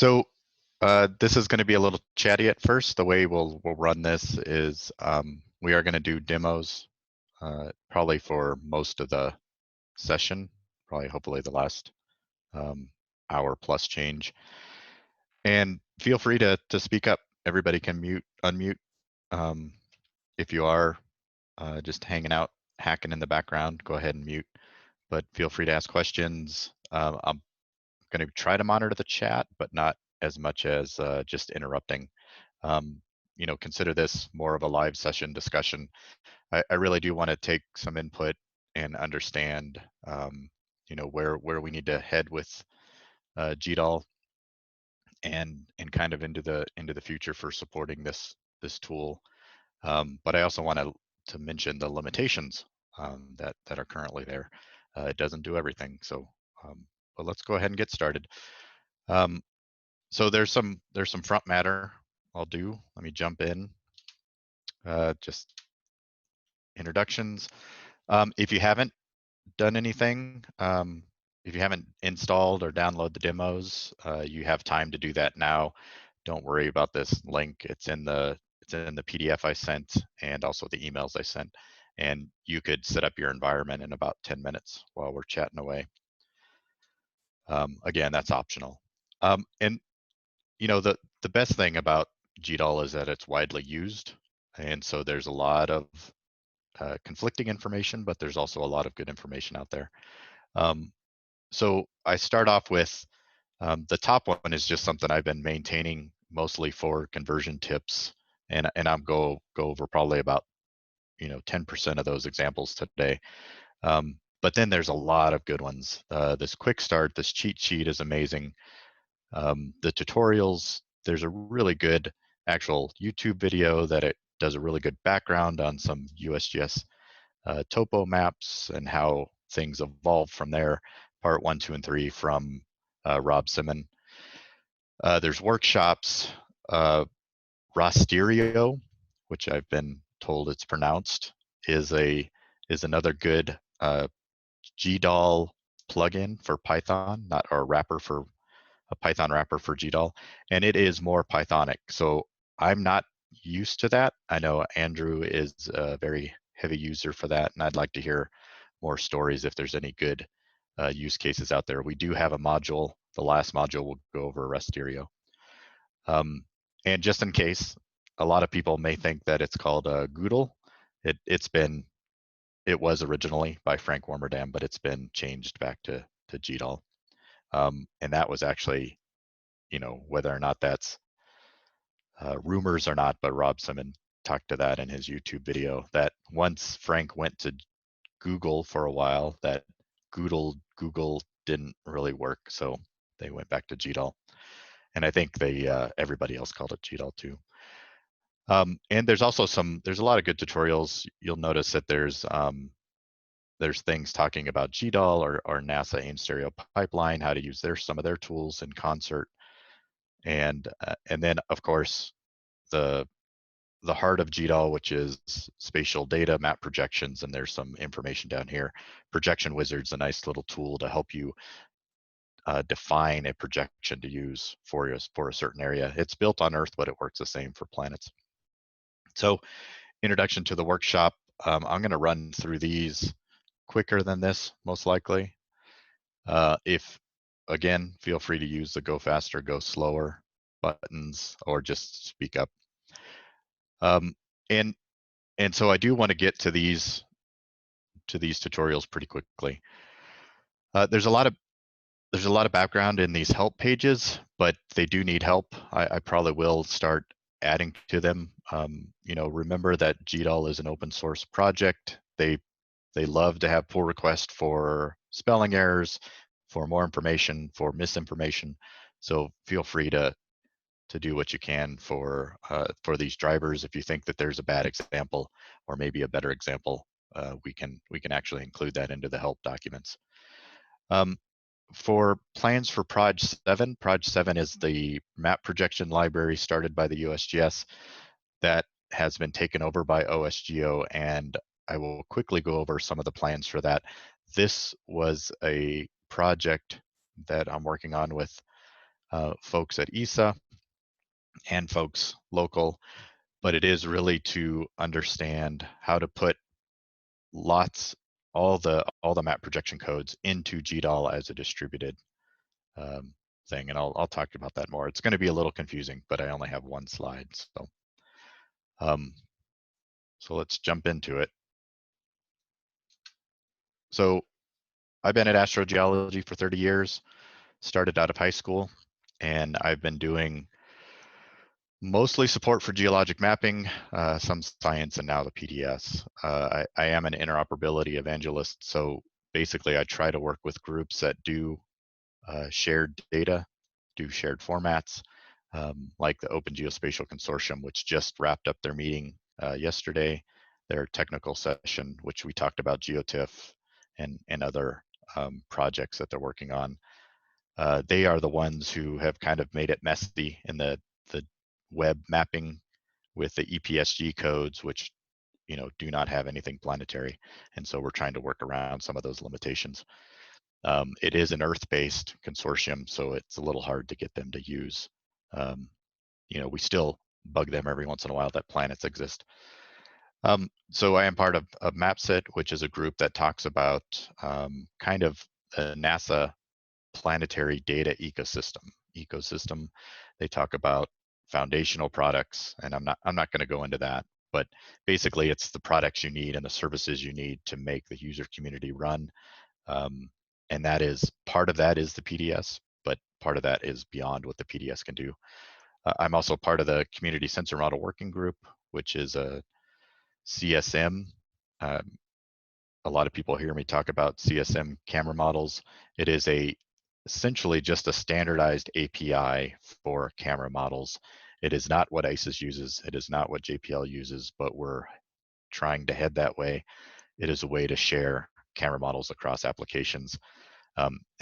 So this is going to be a little chatty at first. The way we'll run this is we are going to do demos probably for most of the session, probably hopefully the last hour plus change. And feel free to speak up. Everybody can unmute. If you are just hanging out, hacking in the background, go ahead and mute. But feel free to ask questions. I'm going to try to monitor the chat, but not as much as just interrupting. Consider this more of a live session discussion. I really do want to take some input and understand, where we need to head with GDAL and kind of into the future for supporting this tool. But I also want to mention the limitations that are currently there. It doesn't do everything. So, but let's go ahead and get started. So there's some front matter I'll do. Let me jump in. Just introductions. If you haven't done anything, if you haven't installed or downloaded the demos, you have time to do that now. Don't worry about this link. It's in the PDF I sent and also the emails I sent. And you could set up your environment in about 10 minutes while we're chatting away. Again, that's optional. And the best thing about GDAL is that it's widely used. And so there's a lot of conflicting information, but there's also a lot of good information out there. So I start off with the top one is just something I've been maintaining mostly for conversion tips, and I'll go over probably about 10% of those examples today. But then there's a lot of good ones. This quick start, this cheat sheet is amazing. The tutorials, there's a really good actual YouTube video that it does a really good background on some USGS topo maps and how things evolve from there. Part 1, 2, and 3 from Rob Simon. There's workshops. Rasterio, which I've been told it's pronounced, is another good GDAL plugin for Python, not our wrapper for a Python wrapper for GDAL, and it is more Pythonic. So I'm not used to that. I know Andrew is a very heavy user for that, and I'd like to hear more stories if there's any good use cases out there. We do have a module. The last module will go over Rasterio. And just in case, a lot of people may think that it's called GDAL. It was originally by Frank Warmerdam, but it's been changed back to GDAL. And that was actually, whether or not that's rumors or not, but Rob Simon talked to that in his YouTube video, that once Frank went to Google for a while, that Google didn't really work, so they went back to GDAL. And I think everybody else called it GDAL too. And there's also there's a lot of good tutorials. You'll notice that there's things talking about GDAL or NASA AIM Stereo Pipeline, how to use some of their tools in concert. And then of course the heart of GDAL, which is spatial data, map projections, and there's some information down here. Projection Wizard's a nice little tool to help you define a projection to use for a certain area. It's built on Earth, but it works the same for planets. So, introduction to the workshop. I'm going to run through these quicker than this, most likely. Again, feel free to use the go faster, go slower buttons, or just speak up. And so I do want to get to these tutorials pretty quickly. There's a lot of background in these help pages, but they do need help. I probably will start adding to them. Remember that GDAL is an open source project. They love to have pull requests for spelling errors, for more information, for misinformation. So feel free to do what you can for these drivers. If you think that there's a bad example or maybe a better example, we can actually include that into the help documents. For plans for Proj 7, Proj 7 is the map projection library started by the USGS that has been taken over by OSGeo, and I will quickly go over some of the plans for that. This was a project that I'm working on with folks at ESA and folks local, but it is really to understand how to put all the map projection codes into GDAL as a distributed thing, and I'll talk about that more. It's going to be a little confusing, but I only have one slide, so let's jump into it. So I've been at astrogeology for 30 years, started out of high school, and I've been doing mostly support for geologic mapping, some science, and now the PDS. I am an interoperability evangelist, so basically I try to work with groups that do shared data, do shared formats, like the Open Geospatial Consortium, which just wrapped up their meeting yesterday, their technical session, which we talked about GeoTIFF and other projects that they're working on. They are the ones who have kind of made it messy in the web mapping with the EPSG codes, which do not have anything planetary, and so we're trying to work around some of those limitations. It is an Earth-based consortium, so it's a little hard to get them to use. We still bug them every once in a while that planets exist. So I am part of MapSit, which is a group that talks about kind of the NASA planetary data ecosystem. They talk about foundational products, and I'm not going to go into that, but basically it's the products you need and the services you need to make the user community run. And that is, part of that is the PDS, but part of that is beyond what the PDS can do. I'm also part of the Community Sensor Model Working Group, which is a CSM. A lot of people hear me talk about CSM camera models. It is essentially just a standardized API for camera models. It is not what ICES uses. It is not what JPL uses, but we're trying to head that way. It is a way to share camera models across applications.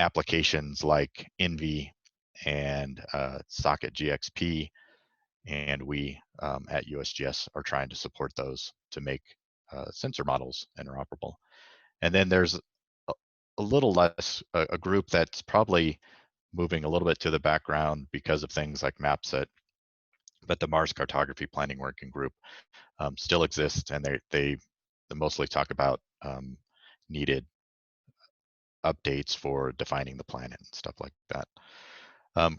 Applications like Envy and Socket GXP, and we at USGS are trying to support those to make sensor models interoperable. And then there's a little less, a group that's probably moving a little bit to the background because of things like MapSet, but the Mars Cartography Planning Working Group still exists, and they mostly talk about needed updates for defining the planet and stuff like that.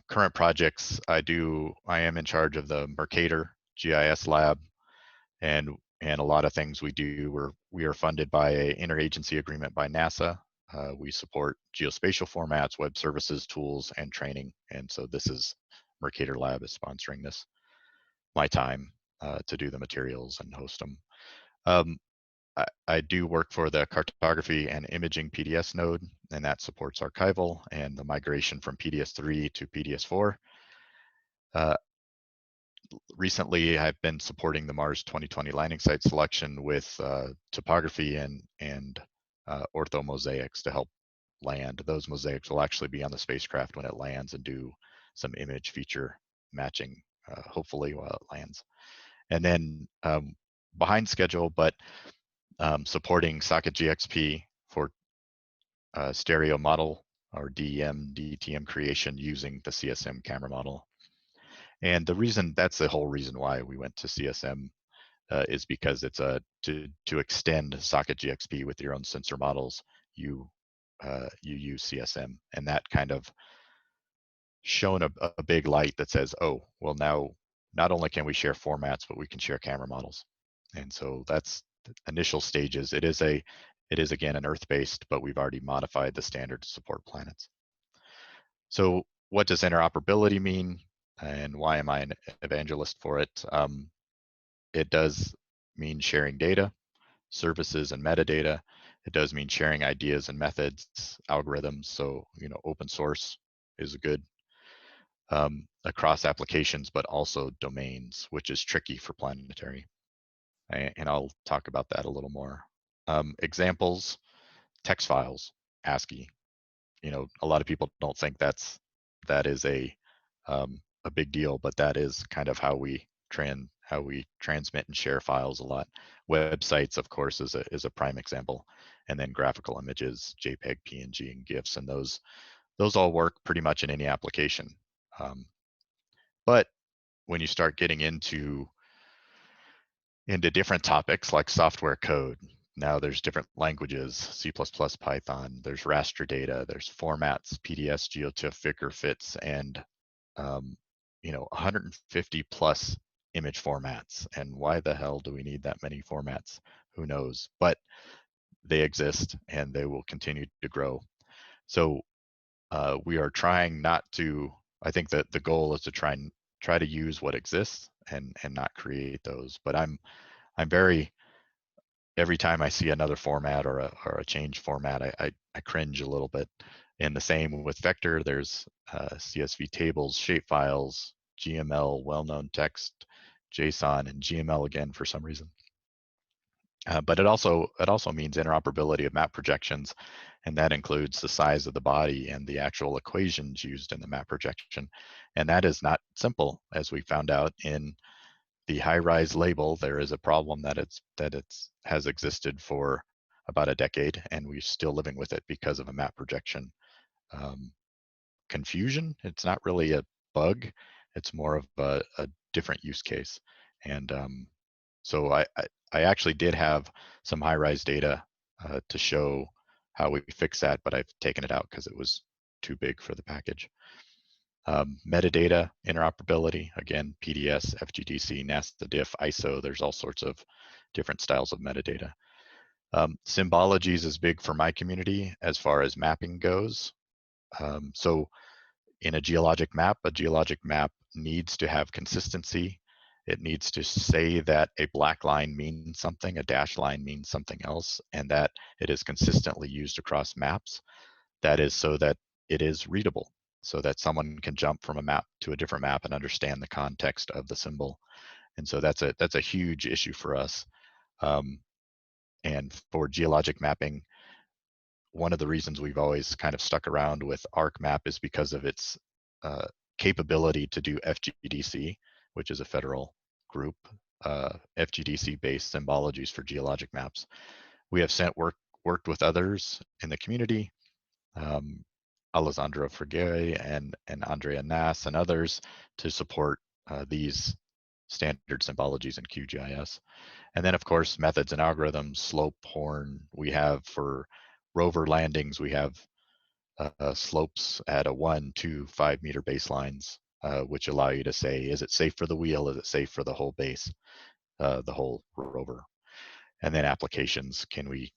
Current projects, I am in charge of the Mercator GIS lab, and a lot of things we do, we are funded by an interagency agreement by NASA. We support geospatial formats, web services, tools, and training, and so this is Mercator Lab is sponsoring this. My time to do the materials and host them. I do work for the cartography and imaging PDS node, and that supports archival and the migration from PDS3 to PDS4. Recently, I've been supporting the Mars 2020 landing site selection with topography and orthomosaics to help land. Those mosaics will actually be on the spacecraft when it lands and do some image feature matching, hopefully while it lands. And then behind schedule, but supporting Socket GXP for stereo model or DEM, DTM creation using the CSM camera model. And that's the whole reason why we went to CSM is because it's to extend Socket GXP with your own sensor models, you use CSM, and that kind of shown a big light that says, oh, well, now not only can we share formats, but we can share camera models. And so that's the initial stages. It is again an Earth-based, but we've already modified the standard to support planets. So what does interoperability mean, and why am I an evangelist for it? It does mean sharing data, services, and metadata. It does mean sharing ideas and methods, algorithms. So open source is good across applications, but also domains, which is tricky for Planetary. And I'll talk about that a little more. Examples, text files, ASCII. A lot of people don't think that is a big deal, but that is kind of how we transmit and share files a lot. Websites, of course, is a prime example, and then graphical images, JPEG, PNG, and GIFs, and those all work pretty much in any application. But when you start getting into different topics like software code, now there's different languages, C++, Python, there's raster data, there's formats, PDS, GeoTIFF, VICAR, FITS, and 150 plus image formats. And why the hell do we need that many formats? Who knows? But they exist and they will continue to grow. So we are trying not to, I think that the goal is to try to use what exists and not create those. But I'm very, every time I see another format or a change format, I cringe a little bit. And the same with vector, there's CSV tables, shapefiles, GML, well-known text, JSON, and GML again for some reason. But it also means interoperability of map projections, and that includes the size of the body and the actual equations used in the map projection. And that is not simple, as we found out in the high-rise label. There is a problem that has existed for about a decade, and we're still living with it because of a map projection confusion. It's not really a bug; it's more of a different use case. And so I actually did have some high-rise data to show how we fix that, but I've taken it out because it was too big for the package. Metadata interoperability, again, PDS, FGDC, NASA diff, ISO, there's all sorts of different styles of metadata. Symbologies is big for my community as far as mapping goes. So in a geologic map needs to have consistency. It needs to say that a black line means something, a dashed line means something else, and that it is consistently used across maps. That is so that it is readable, so that someone can jump from a map to a different map and understand the context of the symbol. And so that's a huge issue for us. And for geologic mapping, one of the reasons we've always kind of stuck around with ArcMap is because of its capability to do FGDC, which is a federal group, FGDC-based symbologies for geologic maps. We have worked with others in the community, Alessandro Frigeri and Andrea Nass and others, to support these standard symbologies in QGIS. And then, of course, methods and algorithms, slope, horn. We have for rover landings, we have slopes at a 1, 2, 5 meter baselines, which allow you to say, is it safe for the wheel? Is it safe for the whole base, the whole rover? And then applications, can we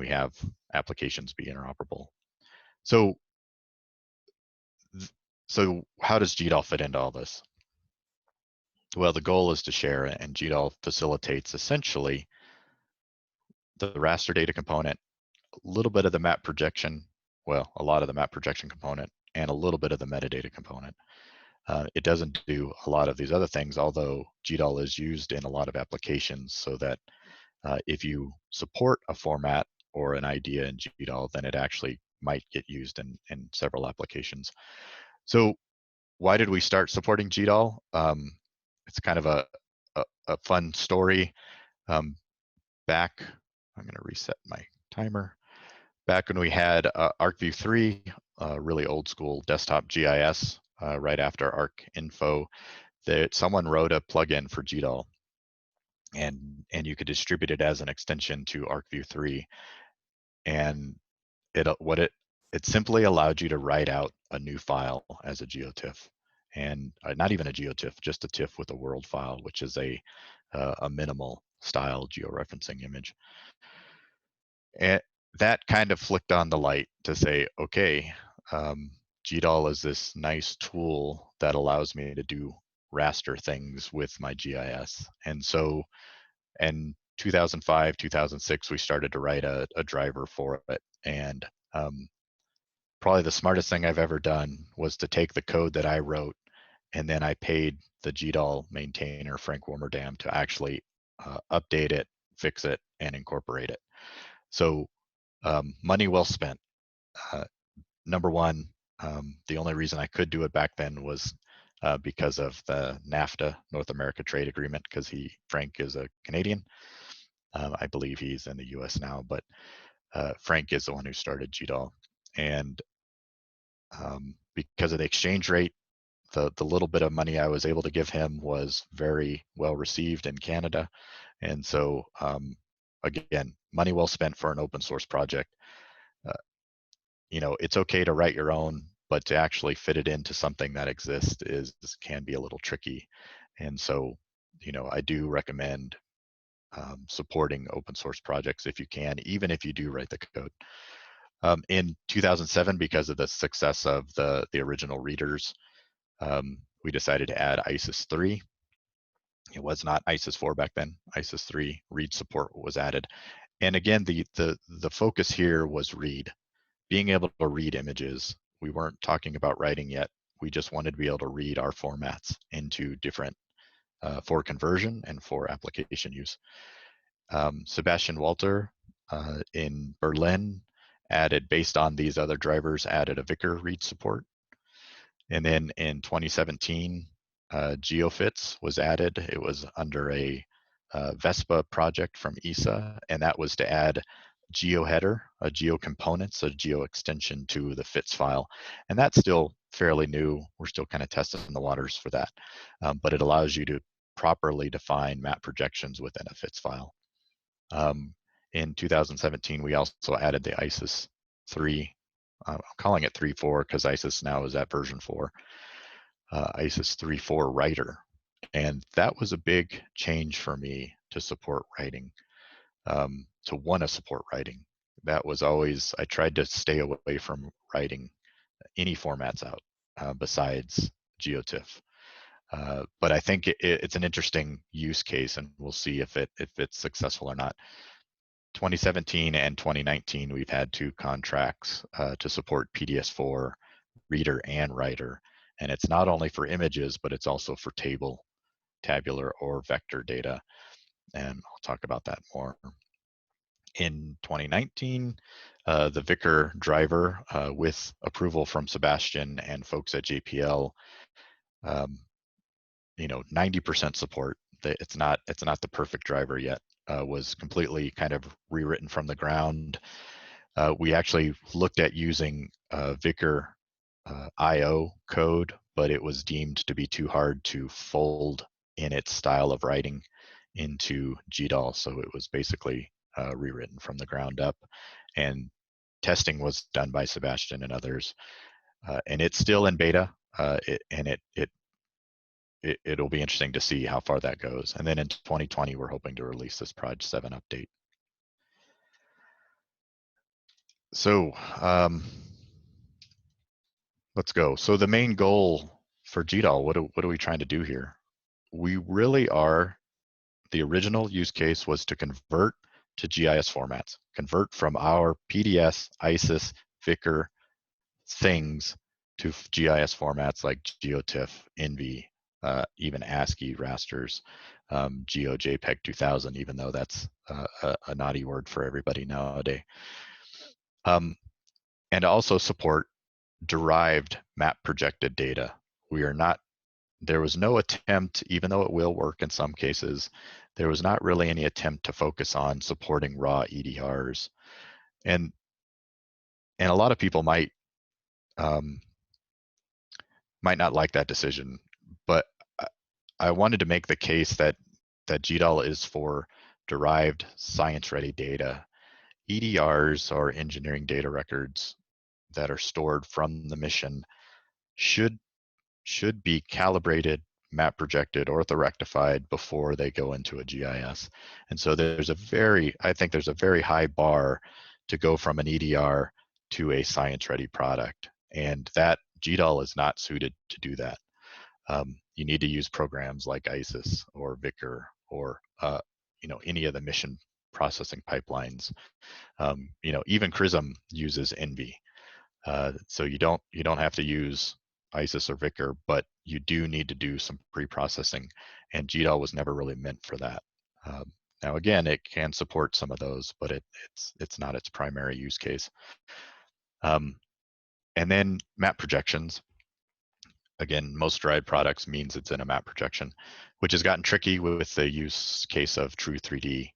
have applications be interoperable? So how does GDAL fit into all this? Well, the goal is to share, and GDAL facilitates essentially the raster data component, a little bit of the map projection, well, a lot of the map projection component, and a little bit of the metadata component. It doesn't do a lot of these other things, although GDAL is used in a lot of applications, so that if you support a format or an idea in GDAL, then it actually might get used in several applications. So why did we start supporting GDAL? It's kind of a fun story. Back, I'm going to reset my timer. Back when we had ArcView 3, really old school desktop GIS, right after ArcInfo, that someone wrote a plugin for GDAL, and you could distribute it as an extension to ArcView 3, and it simply allowed you to write out a new file as a GeoTIFF, and not even a GeoTIFF, just a TIFF with a world file, which is a minimal style georeferencing image. And that kind of flicked on the light to say, okay, GDAL is this nice tool that allows me to do raster things with my GIS. And so in 2005, 2006, we started to write a driver for it. And probably the smartest thing I've ever done was to take the code that I wrote, and then I paid the GDAL maintainer, Frank Warmerdam, to actually update it, fix it, and incorporate it. So money well spent. Number one, the only reason I could do it back then was because of the NAFTA, North America Trade Agreement, because Frank is a Canadian. I believe he's in the US now, but Frank is the one who started GDAL. And because of the exchange rate, the little bit of money I was able to give him was very well received in Canada. And so, again, money well spent for an open source project. You know, it's okay to write your own, but to actually fit it into something that exists can be a little tricky. And so, you know, I do recommend supporting open source projects if you can, even if you do write the code. In 2007, because of the success of the original readers, we decided to add ISIS 3. It was not ISIS 4 back then. ISIS 3 read support was added. And again, the focus here was read. Being able to read images. We weren't talking about writing yet. We just wanted to be able to read our formats into different, for conversion and for application use. Sebastian Walter in Berlin added, based on these other drivers, added a VICAR read support. And then in 2017, GeoFits was added. It was under a Vespa project from ESA, and that was to add GeoHeader, a GeoComponents, a Geo extension to the FITS file. And that's still fairly new. We're still kind of testing the waters for that. But it allows you to properly define map projections within a FITS file. In 2017, we also added the ISIS 3. I'm calling it 3.4 because ISIS now is at version 4. ISIS 3.4 writer. And that was a big change for me to support writing, to want to support writing. That was always, I tried to stay away from writing any formats out besides GeoTIFF. But I think it's an interesting use case, and we'll see if it's successful or not. 2017 and 2019, we've had 2 contracts to support PDS4 reader and writer. And it's not only for images, but it's also for table, tabular, or vector data. And I'll talk about that more. In 2019, the VICAR driver, with approval from Sebastian and folks at JPL, you know, 90% support. It's not the perfect driver yet. Was completely kind of rewritten from the ground. We actually looked at using VICAR IO code, but it was deemed to be too hard to fold in its style of writing into GDAL. So it was basically rewritten from the ground up, and testing was done by Sebastian and others. And it's still in beta, it'll be interesting to see how far that goes. And then in 2020, we're hoping to release this Proj 7 update. So let's go. So the main goal for GDAL, what are we trying to do here? We really are, the original use case was to convert to GIS formats, convert from our PDS, ISIS, VICAR things to GIS formats like GeoTIFF, ENVI, even ASCII rasters, GeoJPEG 2000, even though that's a naughty word for everybody nowadays. And also support derived map projected data. There was no attempt, even though it will work in some cases, there was not really any attempt to focus on supporting raw EDRs. And a lot of people might not like that decision, but I wanted to make the case that GDAL is for derived science-ready data. EDRs, or engineering data records, that are stored from the mission should be calibrated, map projected, orthorectified before they go into a GIS. And so I think there's a very high bar to go from an EDR to a science-ready product, and that GDAL is not suited to do that. You need to use programs like ISIS or VICAR or you know, any of the mission processing pipelines. You know, even CRISM uses ENVI. So you don't have to use ISIS or VICAR, but you do need to do some pre-processing, and GDAL was never really meant for that. Now again, it can support some of those, but it's not its primary use case. And then map projections. Again, most derived products means it's in a map projection, which has gotten tricky with the use case of true 3D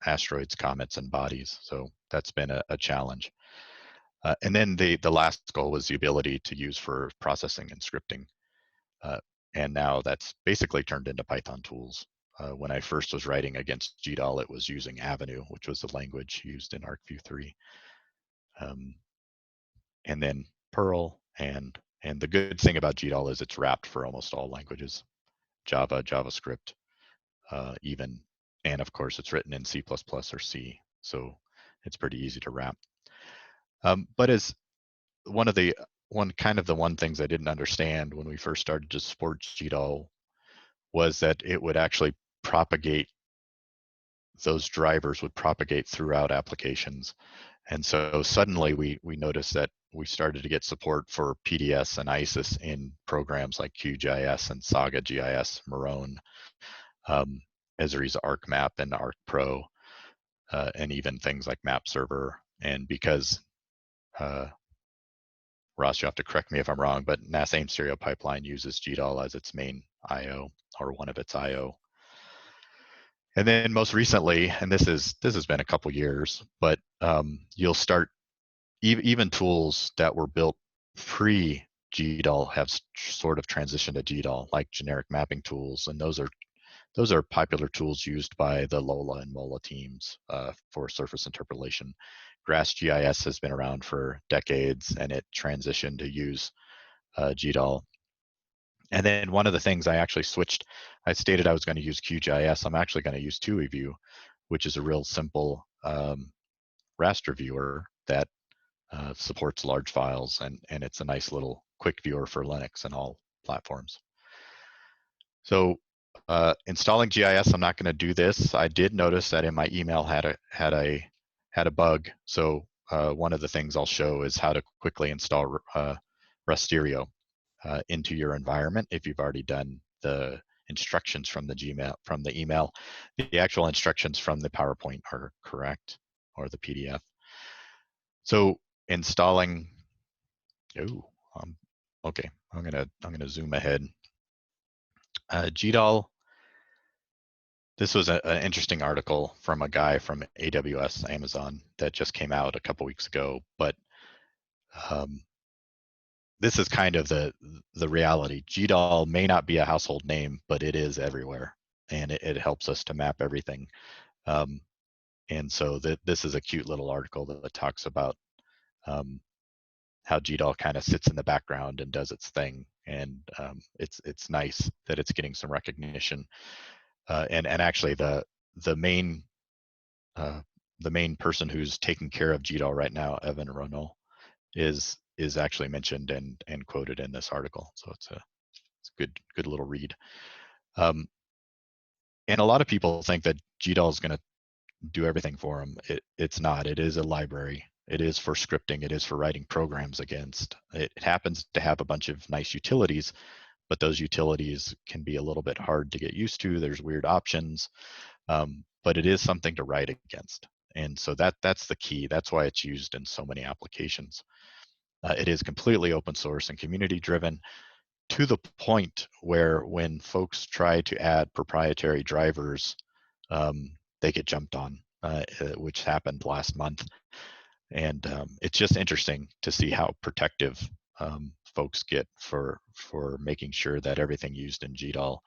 asteroids, comets, and bodies. So that's been a challenge. And then the last goal was the ability to use for processing and scripting. And now that's basically turned into Python tools. When I first was writing against GDAL, it was using Avenue, which was the language used in ArcView 3. And then Perl, and the good thing about GDAL is it's wrapped for almost all languages, Java, JavaScript, even, and of course it's written in C++ or C, so it's pretty easy to wrap. But as one things I didn't understand when we first started to support GDAL was that it would actually propagate, those drivers would propagate throughout applications. And so suddenly we noticed that we started to get support for PDS and ISIS in programs like QGIS and Saga GIS, Marone, Esri's ArcMap and ArcPro, and even things like Map Server. And because Ross, you have to correct me if I'm wrong, but NASA AIM Stereo Pipeline uses GDAL as its main I/O, or one of its I/O. And then most recently, and this has been a couple years, but you'll start, even tools that were built pre-GDAL have sort of transitioned to GDAL, like generic mapping tools, and those are popular tools used by the LOLA and MOLA teams for surface interpolation. GRASS GIS has been around for decades, and it transitioned to use GDAL. And then one of the things I actually switched, I stated I was going to use QGIS. I'm actually going to use TUIView, which is a real simple raster viewer that supports large files, and it's a nice little quick viewer for Linux and all platforms. So installing GIS, I'm not going to do this. I did notice that in my email had a bug. So one of the things I'll show is how to quickly install Rasterio into your environment if you've already done the instructions from the email. The actual instructions from the PowerPoint are correct, or the PDF. So installing, okay, I'm gonna zoom ahead. GDAL. This was an interesting article from a guy from AWS, Amazon, that just came out a couple weeks ago. But this is kind of the reality. GDAL may not be a household name, but it is everywhere, and it helps us to map everything. And so this is a cute little article that talks about how GDAL kind of sits in the background and does its thing, and it's nice that it's getting some recognition. And actually, the main person who's taking care of GDAL right now, Evan Ronald, is actually mentioned and quoted in this article. So it's a good little read. And a lot of people think that GDAL is going to do everything for them. It's not. It is a library. It is for scripting. It is for writing programs against. It happens to have a bunch of nice utilities, but those utilities can be a little bit hard to get used to. There's weird options, but it is something to write against. And so that's the key. That's why it's used in so many applications. It is completely open source and community driven, to the point where when folks try to add proprietary drivers, they get jumped on, which happened last month. And it's just interesting to see how protective folks get for making sure that everything used in GDAL.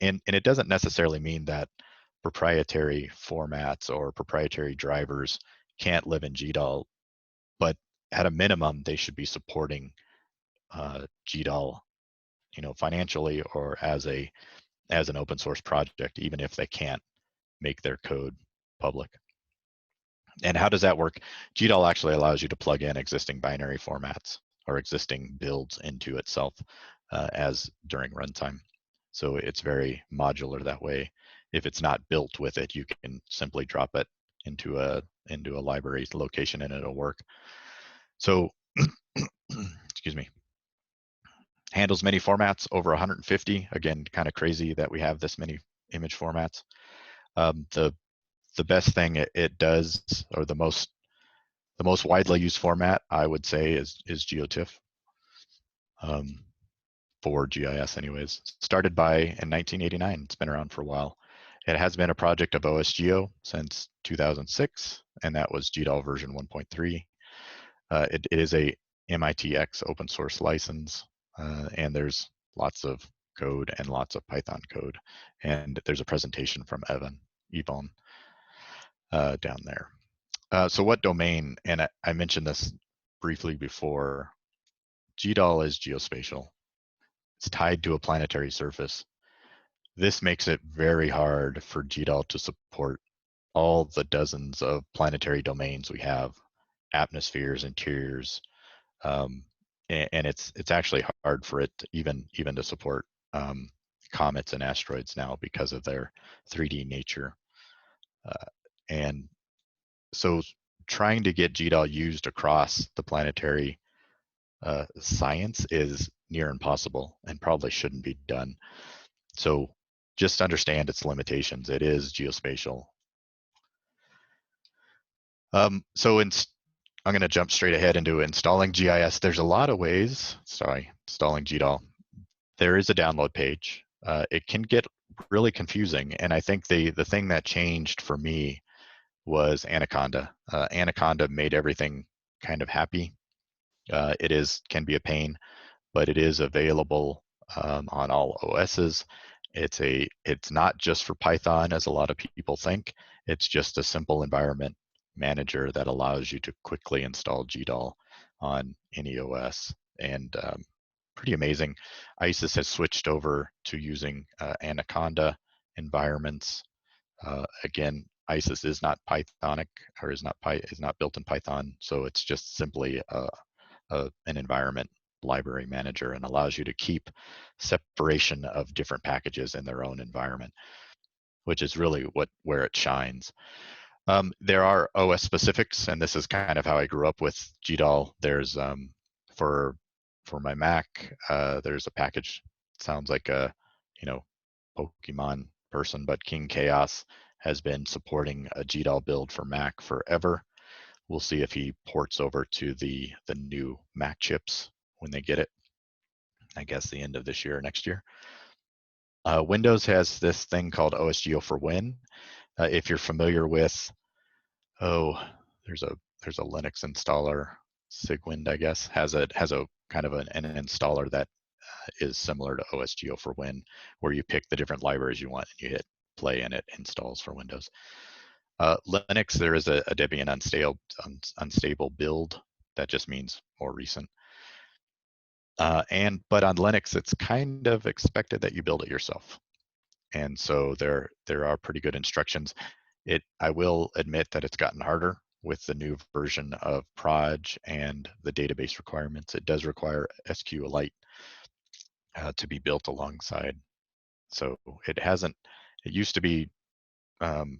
And it doesn't necessarily mean that proprietary formats or proprietary drivers can't live in GDAL, but at a minimum, they should be supporting GDAL, financially, or as an open source project, even if they can't make their code public. And how does that work? GDAL actually allows you to plug in existing binary formats or existing builds into itself as during runtime. So it's very modular that way. If it's not built with it, you can simply drop it into a library location and it'll work. So, excuse me, handles many formats, over 150. Again, kind of crazy that we have this many image formats. The best thing it does, or the most widely used format, I would say, is GeoTIFF, for GIS anyways. Started in 1989. It's been around for a while. It has been a project of OSGeo since 2006, and that was GDAL version 1.3. It is a MITx open source license. and there's lots of code and lots of Python code. And there's a presentation from Yvonne down there. So what domain, and I mentioned this briefly before, GDAL is geospatial. It's tied to a planetary surface. This makes it very hard for GDAL to support all the dozens of planetary domains we have, atmospheres, interiors, and it's actually hard for it to even to support comets and asteroids now because of their 3D nature. And so trying to get GDAL used across the planetary science is near impossible and probably shouldn't be done. So just understand its limitations. It is geospatial. So I'm going to jump straight ahead into installing GIS. There's a lot of ways, installing GDAL. There is a download page. It can get really confusing, and I think the thing that changed for me was Anaconda. Anaconda made everything kind of happy. It can be a pain, but it is available on all OSs. It's not just for Python, as a lot of people think. It's just a simple environment manager that allows you to quickly install GDAL on any OS, and pretty amazing. ISIS has switched over to using Anaconda environments. Again, ISIS is not Pythonic, or is not built in Python, so it's just simply an environment library manager, and allows you to keep separation of different packages in their own environment, which is really where it shines. There are OS specifics, and this is kind of how I grew up with GDAL. There's for my Mac, there's a package. Sounds like a Pokemon person, but King Chaos has been supporting a GDAL build for Mac forever. We'll see if he ports over to the new Mac chips when they get it. I guess the end of this year or next year. Windows has this thing called OSGeo for Win. If you're familiar with, there's a Linux installer, Sigwind, I guess, has a kind of an installer that is similar to OSGeo for Win, where you pick the different libraries you want and you hit play and it installs for Windows. Linux, there is a Debian unstable build. That just means more recent. But on Linux, it's kind of expected that you build it yourself. And so there are pretty good instructions. I will admit that it's gotten harder with the new version of Proj and the database requirements. It does require SQLite to be built alongside. So it used to be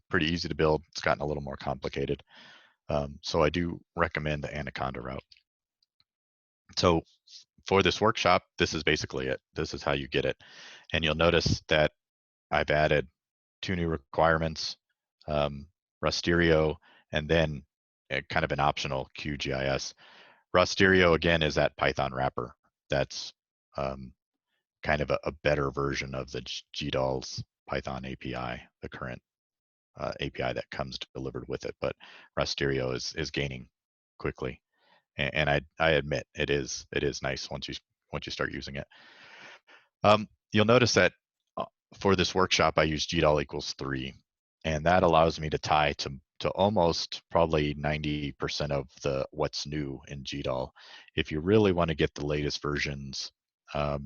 pretty easy to build. It's gotten a little more complicated. So I do recommend the Anaconda route. So for this workshop, this is basically it. This is how you get it. And you'll notice that I've added 2 new requirements, Rasterio, and then kind of an optional QGIS. Rasterio, again, is that Python wrapper. That's kind of a better version of the GDAL's Python API, the current API that comes delivered with it. But Rasterio is gaining quickly, and I admit it is nice once you start using it. You'll notice that for this workshop, I use GDAL equals 3, and that allows me to tie to almost probably 90% of what's new in GDAL. If you really want to get the latest versions,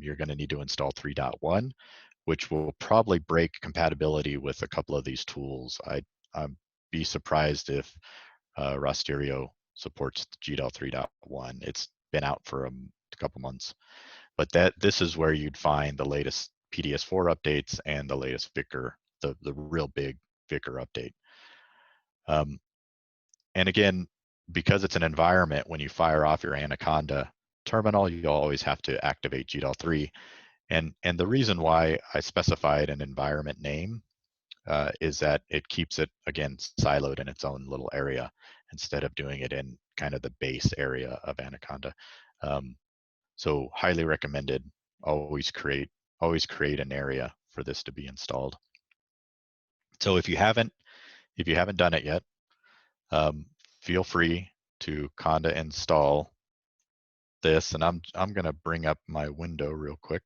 you're going to need to install 3.1, which will probably break compatibility with a couple of these tools. I'd be surprised if Rasterio supports GDAL 3.1. It's been out for a couple months, but this is where you'd find the latest PDS4 updates and the latest VICAR, the real big VICAR update. And again, because it's an environment, when you fire off your Anaconda terminal, you always have to activate GDAL 3. And the reason why I specified an environment name is that it keeps it, again, siloed in its own little area instead of doing it in kind of the base area of Anaconda. So highly recommended. Always create an area for this to be installed. So if you haven't done it yet, feel free to conda install this, and I'm going to bring up my window real quick.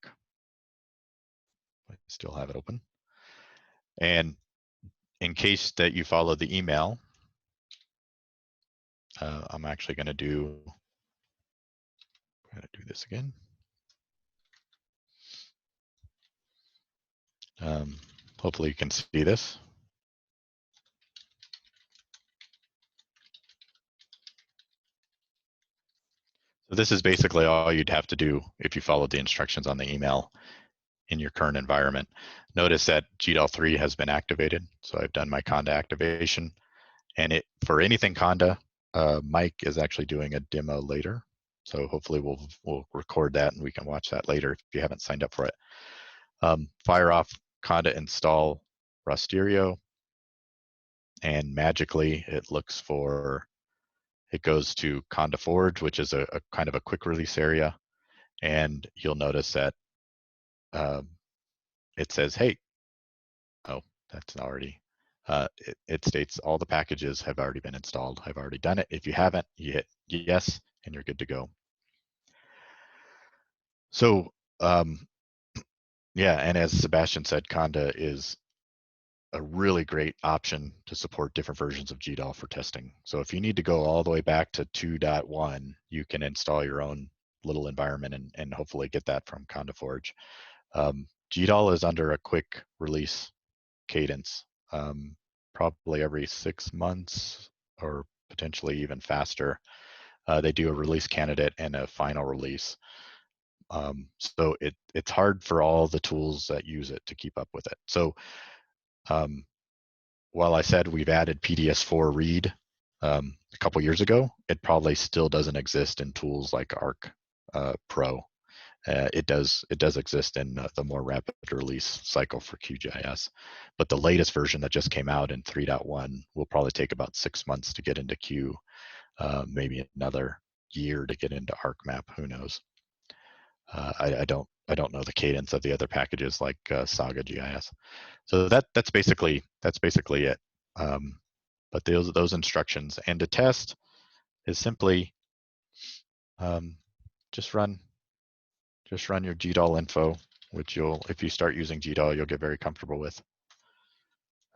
I still have it open. And in case that you follow the email, I'm actually going to do this again. Hopefully you can see this. So this is basically all you'd have to do if you followed the instructions on the email in your current environment. Notice that GDAL 3 has been activated. So I've done my Conda activation. And for anything Conda, Mike is actually doing a demo later. So hopefully we'll record that and we can watch that later if you haven't signed up for it. Fire off Conda install Rasterio, and magically it goes to Conda Forge, which is a kind of a quick release area. And you'll notice that it says, hey, oh, that's already, it states all the packages have already been installed. I've already done it. If you haven't, you hit yes, and you're good to go. So, yeah, and as Sebastian said, Conda is a really great option to support different versions of GDAL for testing. So if you need to go all the way back to 2.1, you can install your own little environment and hopefully get that from Conda Forge. GDAL is under a quick release cadence, probably every 6 months or potentially even faster. They do a release candidate and a final release. So it's hard for all the tools that use it to keep up with it. So while I said we've added PDS4 read a couple years ago, it probably still doesn't exist in tools like Arc Pro. It does exist in the more rapid release cycle for QGIS, but the latest version that just came out in 3.1 will probably take about 6 months to get into Q, maybe another year to get into ArcMap. Who knows? I don't know the cadence of the other packages like Saga GIS. So that's basically it. But those instructions, and to test is simply just run your GDAL info, which if you start using GDAL, you'll get very comfortable with.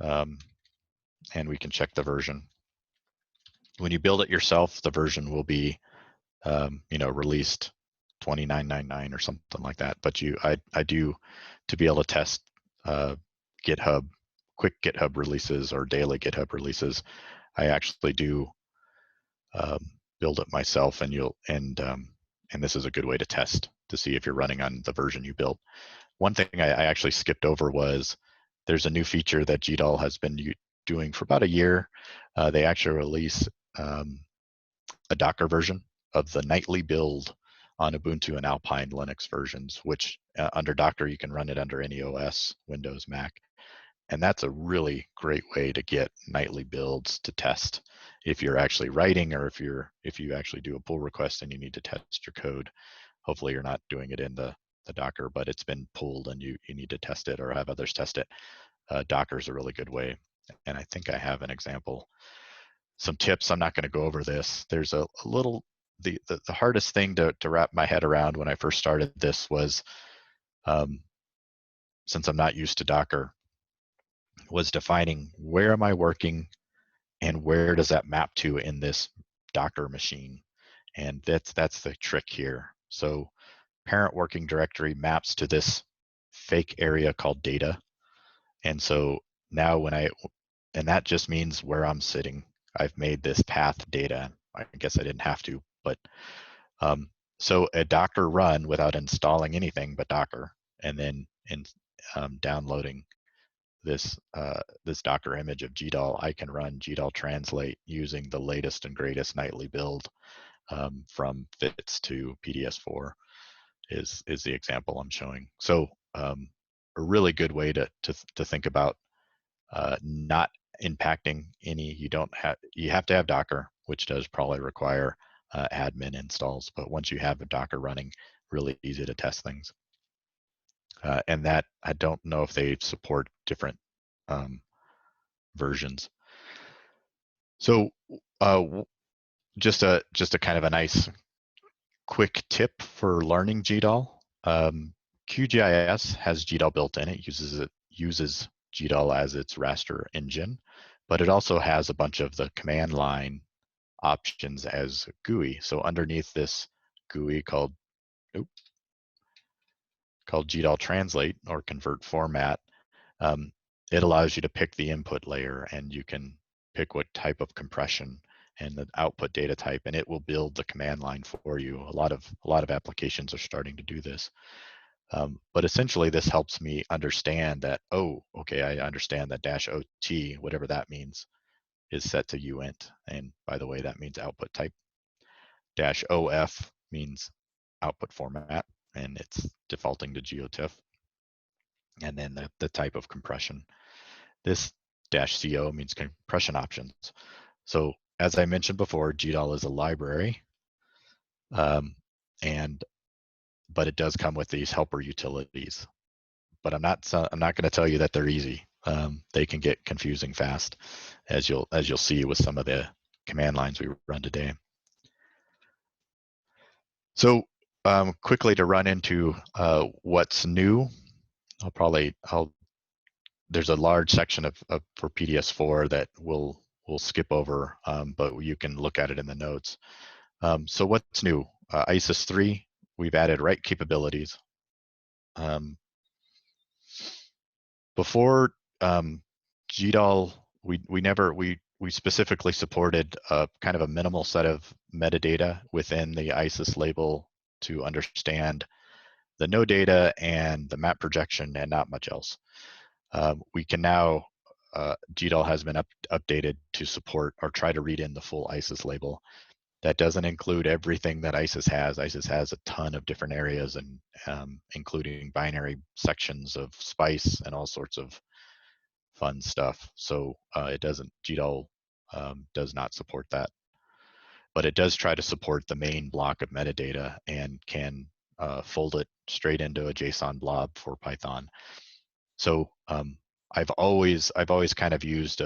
And we can check the version. When you build it yourself, the version will be released 2999 or something like that. But I do, to be able to test GitHub, quick GitHub releases or daily GitHub releases, I actually do build it myself, and this is a good way to test to see if you're running on the version you built. One thing I actually skipped over was there's a new feature that GDAL has been doing for about a year. They actually release a Docker version of the nightly build on Ubuntu and Alpine Linux versions, which under Docker, you can run it under any OS, Windows, Mac. And that's a really great way to get nightly builds to test if you're actually writing, or if you actually do a pull request and you need to test your code. Hopefully you're not doing it in the Docker, but it's been pulled and you need to test it or have others test it. Docker is a really good way. And I think I have an example. Some tips, I'm not going to go over this. There's a little, the hardest thing to wrap my head around when I first started this was, since I'm not used to Docker, was defining where am I working and where does that map to in this Docker machine. And that's the trick here. So parent working directory maps to this fake area called data. And so now and that just means where I'm sitting. I've made this path data. I guess I didn't have to, but so a Docker run without installing anything but Docker, and then downloading this Docker image of GDAL, I can run GDAL translate using the latest and greatest nightly build from FITS to PDS4 is the example I'm showing. So a really good way to think about not impacting any. You have to have Docker, which does probably require admin installs, but once you have a Docker running, really easy to test things. And that, I don't know if they support different versions. So just a kind of a nice quick tip for learning GDAL. QGIS has GDAL built in. It uses GDAL as its raster engine, but it also has a bunch of the command line options as GUI. So underneath this GUI called GDAL Translate or Convert Format, it allows you to pick the input layer, and you can pick what type of compression and the output data type, and it will build the command line for you. A lot of applications are starting to do this. But essentially, this helps me understand that, oh, okay, I understand that -OT, whatever that means, is set to uint. And by the way, that means output type. -OF means output format, and it's defaulting to GeoTIFF. And then the type of compression. This -CO means compression options. So as I mentioned before, GDAL is a library, but it does come with these helper utilities. But I'm not going to tell you that they're easy. They can get confusing fast, as you'll see with some of the command lines we run today. So quickly to run into what's new, there's a large section for PDS4 that we'll skip over, but you can look at it in the notes. So what's new? ISIS 3, we've added write capabilities. Before GDAL, we specifically supported kind of a minimal set of metadata within the ISIS label to understand the node data and the map projection and not much else. We can now, GDAL has been updated to support or try to read in the full ISIS label. That doesn't include everything that ISIS has. ISIS has a ton of different areas, and including binary sections of SPICE and all sorts of fun stuff. So GDAL does not support that. But it does try to support the main block of metadata and can fold it straight into a JSON blob for Python. So I've always kind of used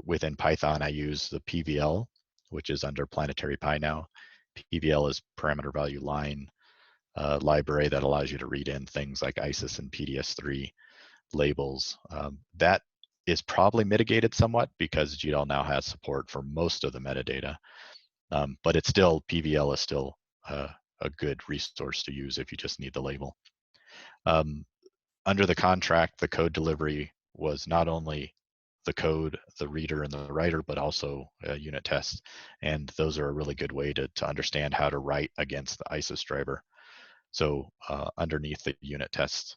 within Python, I use the PVL, which is under Planetary Pi now. PVL is parameter value line library that allows you to read in things like ISIS and PDS3 labels. That is probably mitigated somewhat because GDAL now has support for most of the metadata, but it's still, PVL is still a good resource to use if you just need the label. Under the contract, the code delivery was not only the code, the reader and the writer, but also unit tests. And those are a really good way to understand how to write against the ISIS driver. So underneath the unit tests,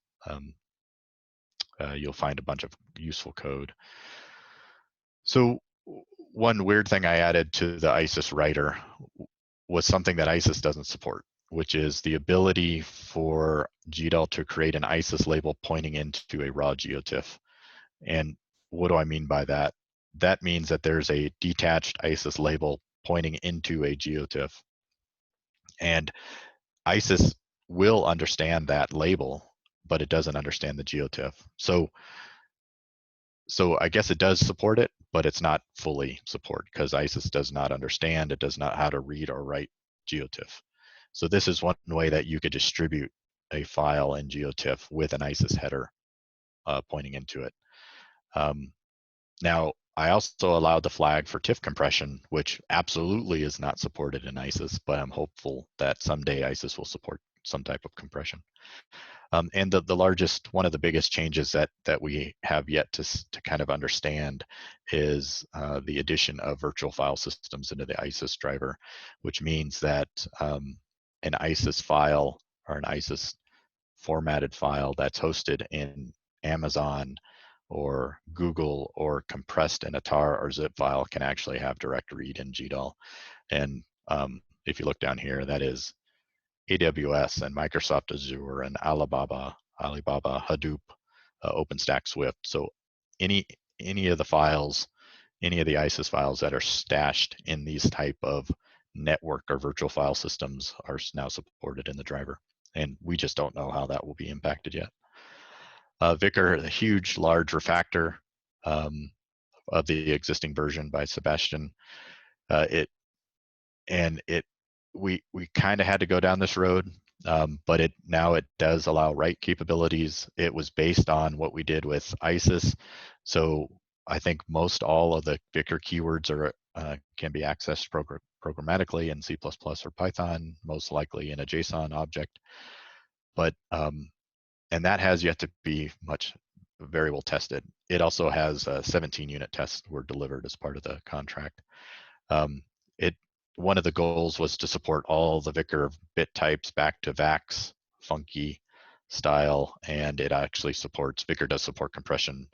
you'll find a bunch of useful code. So one weird thing I added to the ISIS writer was something that ISIS doesn't support, which is the ability for GDAL to create an ISIS label pointing into a raw GeoTIFF. And what do I mean by that? That means that there's a detached ISIS label pointing into a GeoTIFF. And ISIS will understand that label, but it doesn't understand the GeoTIFF. So I guess it does support it, but it's not fully support because ISIS does not understand, it does not how to read or write GeoTIFF. So this is one way that you could distribute a file in GeoTIFF with an ISIS header pointing into it. Now, I also allowed the flag for TIFF compression, which absolutely is not supported in ISIS, but I'm hopeful that someday ISIS will support some type of compression. And the largest, one of the biggest changes that we have yet to kind of understand is the addition of virtual file systems into the ISIS driver, which means that an ISIS file or an ISIS formatted file that's hosted in Amazon or Google or compressed in a tar or zip file can actually have direct read in GDAL. And if you look down here, that is AWS and Microsoft Azure and Alibaba Hadoop, OpenStack Swift. So any of the files, any of the ISIS files that are stashed in these type of network or virtual file systems are now supported in the driver. And we just don't know how that will be impacted yet. VICAR, a huge, large refactor of the existing version by Sebastian. It we kind of had to go down this road, but now it does allow write capabilities. It was based on what we did with ISIS, so I think most all of the VICAR keywords can be accessed programmatically in C++ or Python, most likely in a JSON object. But and that has yet to be very well tested. It also has 17 unit tests were delivered as part of the contract. One of the goals was to support all the VICAR bit types back to VAX, funky style, and it actually supports, VICAR does support compression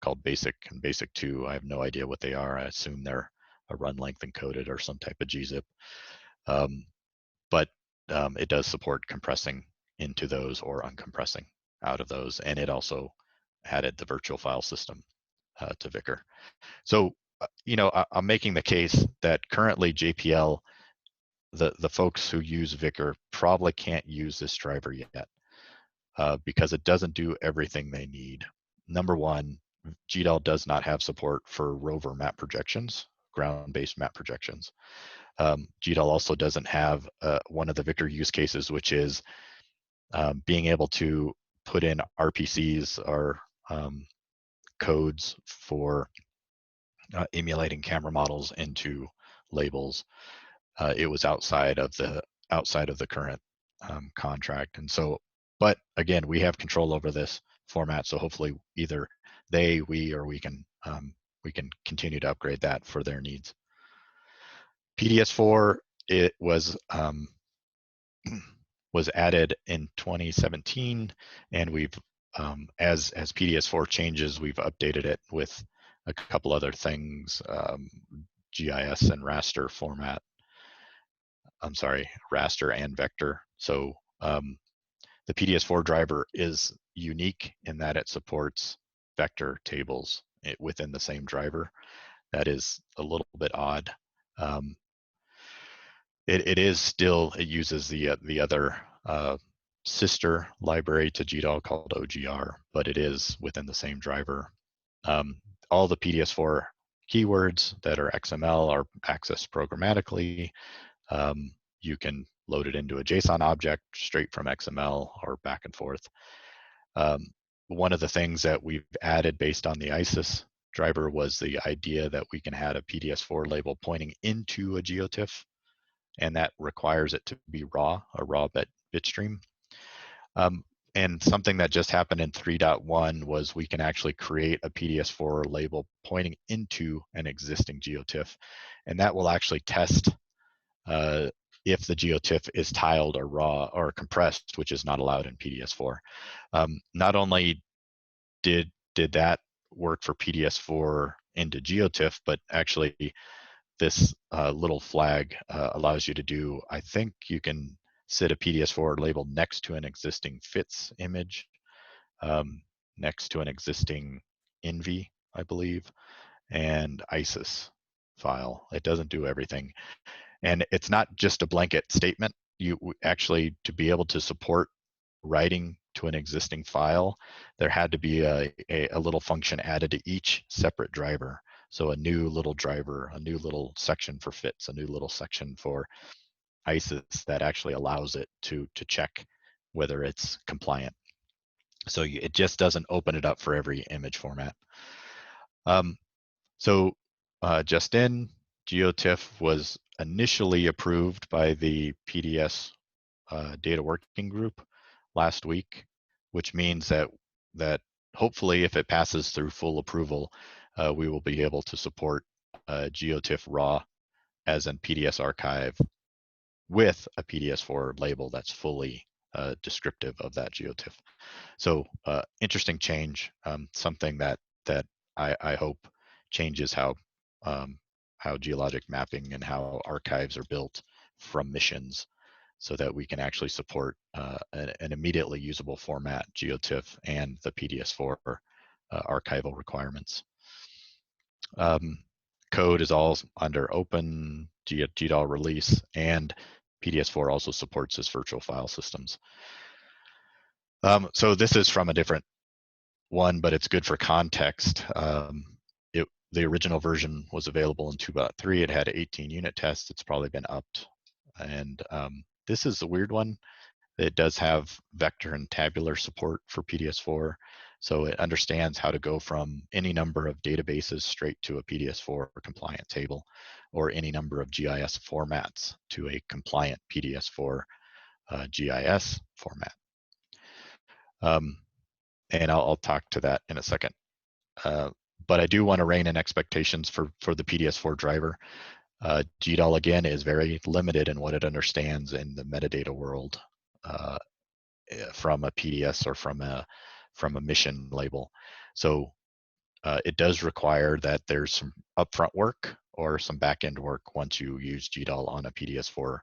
called basic and basic 2. I have no idea what they are. I assume they're a run length encoded or some type of gzip. But it does support compressing into those or uncompressing out of those, and it also added the virtual file system to VICAR. So, I'm making the case that currently JPL, the folks who use VICAR probably can't use this driver yet because it doesn't do everything they need. Number one, GDAL does not have support for rover map projections, ground-based map projections. GDAL also doesn't have one of the VICAR use cases, which is being able to put in RPCs or codes for emulating camera models into labels. It was outside of the current contract, and so. But again, we have control over this format, so hopefully either we can continue to upgrade that for their needs. PDS4, it was added in 2017, and we've as PDS4 changes, we've updated it with a couple other things, GIS and raster format. I'm sorry, raster and vector. So the PDS4 driver is unique in that it supports vector tables within the same driver. That is a little bit odd. It uses the other sister library to GDAL called OGR, but it is within the same driver. All the PDS4 keywords that are XML are accessed programmatically. You can load it into a JSON object straight from XML or back and forth. One of the things that we've added based on the ISIS driver was the idea that we can have a PDS4 label pointing into a GeoTIFF, and that requires it to be a raw bit stream. And something that just happened in 3.1 was we can actually create a PDS4 label pointing into an existing GeoTIFF, and that will actually test if the GeoTIFF is tiled or raw or compressed, which is not allowed in PDS4. Not only did that work for PDS4 into GeoTIFF, but actually this little flag allows you to do, I think you can set a PDS4 label next to an existing FITS image, next to an existing INVI, I believe, and ISIS file. It doesn't do everything. And it's not just a blanket statement. You actually, to be able to support writing to an existing file, there had to be a little function added to each separate driver. So a new little driver, a new little section for FITS, a new little section for ISIS that actually allows it to check whether it's compliant. So it just doesn't open it up for every image format. Just in, GeoTIFF was initially approved by the PDS data working group last week, which means that hopefully if it passes through full approval, we will be able to support GeoTIFF raw as an PDS archive with a PDS4 label that's fully descriptive of that GeoTIFF. So interesting change, something that I hope changes how geologic mapping and how archives are built from missions, so that we can actually support an immediately usable format, GeoTIFF, and the PDS4 archival requirements. Code is all under open GDAL release, and PDS4 also supports this virtual file systems. So this is from a different one, but it's good for context. The original version was available in 2.3. It had 18 unit tests. It's probably been upped And this is a weird one. It does have vector and tabular support for PDS4. So it understands how to go from any number of databases straight to a PDS4 compliant table, or any number of GIS formats to a compliant PDS4 GIS format. And I'll talk to that in a second. But I do want to rein in expectations for the PDS4 driver. GDAL, again, is very limited in what it understands in the metadata world from a PDS or from a mission label. So it does require that there's some upfront work or some back-end work once you use GDAL on a PDS4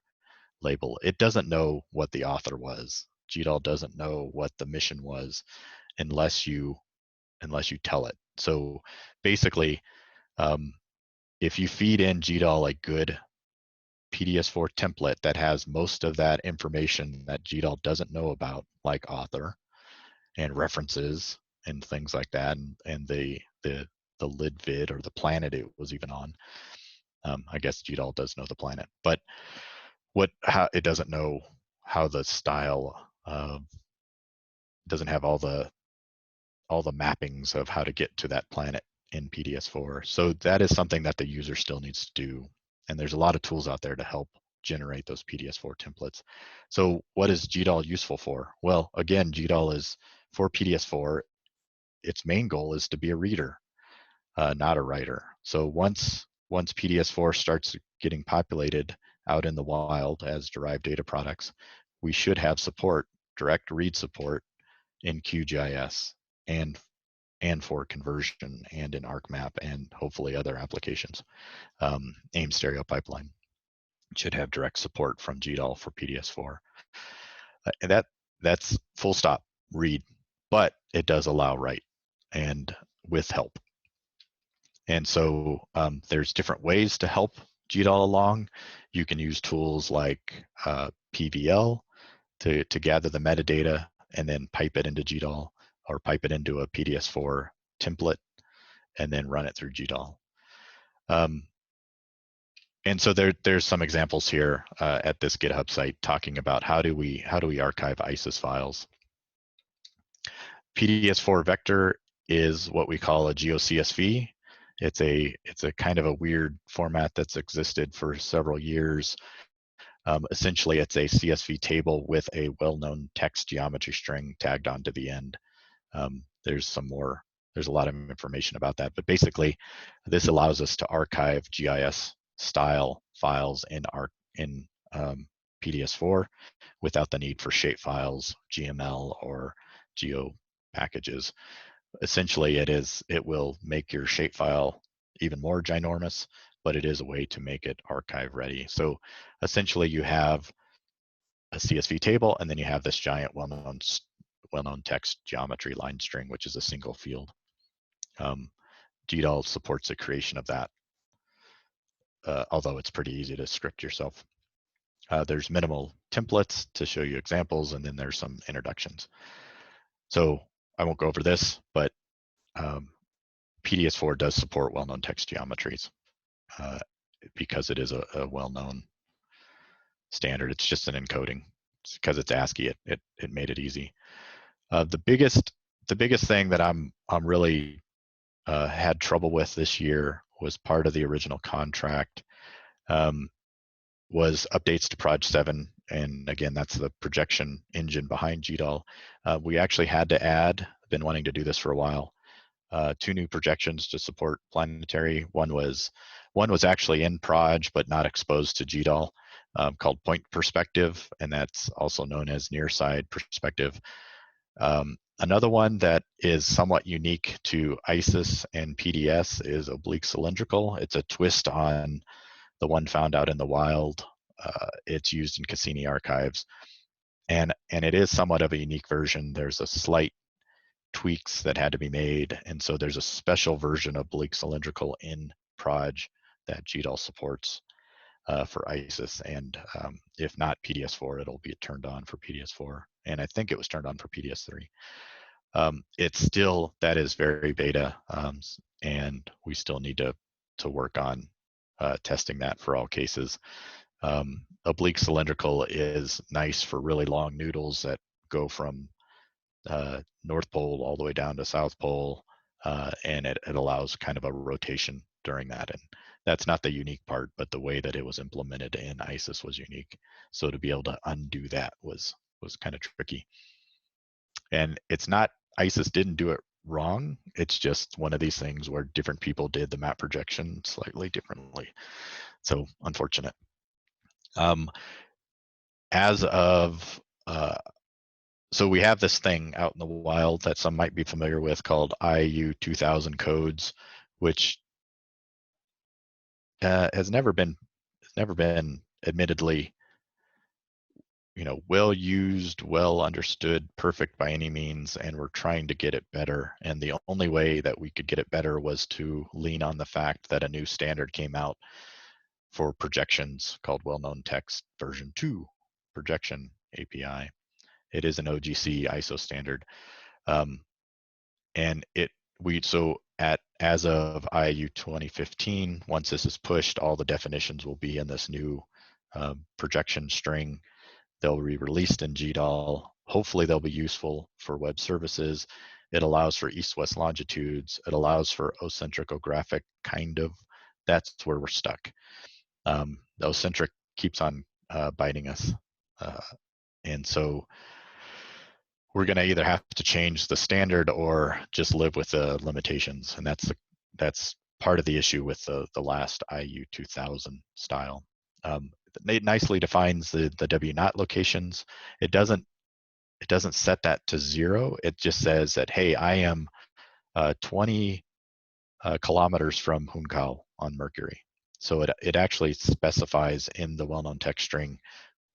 label. It doesn't know what the author was. GDAL doesn't know what the mission was unless you tell it. So basically, if you feed in GDAL a good PDS4 template that has most of that information that GDAL doesn't know about, like author and references and things like that, and the lid vid or the planet it was even on. I guess GDAL does know the planet, but how it doesn't know how the style doesn't have all the mappings of how to get to that planet in PDS4. So that is something that the user still needs to do. And there's a lot of tools out there to help generate those PDS4 templates. So what is GDAL useful for? Well, again, GDAL is for PDS4. Its main goal is to be a reader, not a writer. So once PDS4 starts getting populated out in the wild as derived data products, we should have support, direct read support in QGIS and for conversion and in ArcMap and hopefully other applications. AIM Stereo Pipeline should have direct support from GDAL for PDS4. And that's full stop, read, but it does allow write and with help. And so there's different ways to help GDAL along. You can use tools like PVL to gather the metadata and then pipe it into GDAL, or pipe it into a PDS4 template and then run it through GDAL. And so there's some examples here at this GitHub site talking about how do we archive ISIS files. PDS4 vector is what we call a GeoCSV. It's a kind of a weird format that's existed for several years. Essentially, it's a CSV table with a well-known text geometry string tagged onto the end. There's a lot of information about that, but basically, this allows us to archive GIS style files in PDS4 without the need for shapefiles, GML, or geo packages. Essentially, it will make your shapefile even more ginormous, but it is a way to make it archive ready. So essentially, you have a CSV table, and then you have this giant well-known text geometry line string, which is a single field. GDAL supports the creation of that, although it's pretty easy to script yourself. There's minimal templates to show you examples, and then there's some introductions. So I won't go over this, but PDS4 does support well-known text geometries because it is a well-known standard. It's just an encoding. Because it's ASCII, it made it easy. The biggest thing that I'm really had trouble with this year was part of the original contract was updates to Proj 7, and again, that's the projection engine behind GDAL. We actually had to add, been wanting to do this for a while, 2 new projections to support Planetary. One was actually in Proj but not exposed to GDAL, called Point Perspective, and that's also known as Near Side Perspective. Another one that is somewhat unique to ISIS and PDS is Oblique Cylindrical. It's a twist on the one found out in the wild. It's used in Cassini archives, and it is somewhat of a unique version. There's a slight tweaks that had to be made, and so there's a special version of Oblique Cylindrical in Proj that GDAL supports for ISIS, and if not PDS4, it'll be turned on for PDS4, and I think it was turned on for PDS3. It's still, that is very beta, and we still need to work on testing that for all cases. Oblique cylindrical is nice for really long noodles that go from North Pole all the way down to South Pole, and it allows kind of a rotation during that. And that's not the unique part, but the way that it was implemented in ISIS was unique. So to be able to undo that was kind of tricky. And it's not, ISIS didn't do it wrong. It's just one of these things where different people did the map projection slightly differently. So unfortunate. As of so we have this thing out in the wild that some might be familiar with called IU 2000 codes, which has never been admittedly, well used, well understood, perfect by any means, and we're trying to get it better. And the only way that we could get it better was to lean on the fact that a new standard came out for projections called Well-Known Text version 2 projection API. It is an OGC ISO standard. And as of IU 2015, once this is pushed, all the definitions will be in this new projection string. They'll be released in GDAL. Hopefully they'll be useful for web services. It allows for east-west longitudes. It allows for ocentric-ographic, kind of. That's where we're stuck. The ocentric keeps on biting us. And so we're going to either have to change the standard or just live with the limitations. And that's part of the issue with the last IU 2000 style. It nicely defines the W0 locations. It doesn't set that to 0. It just says that, hey, I am 20 kilometers from Hunkau on Mercury. So it actually specifies in the well-known text string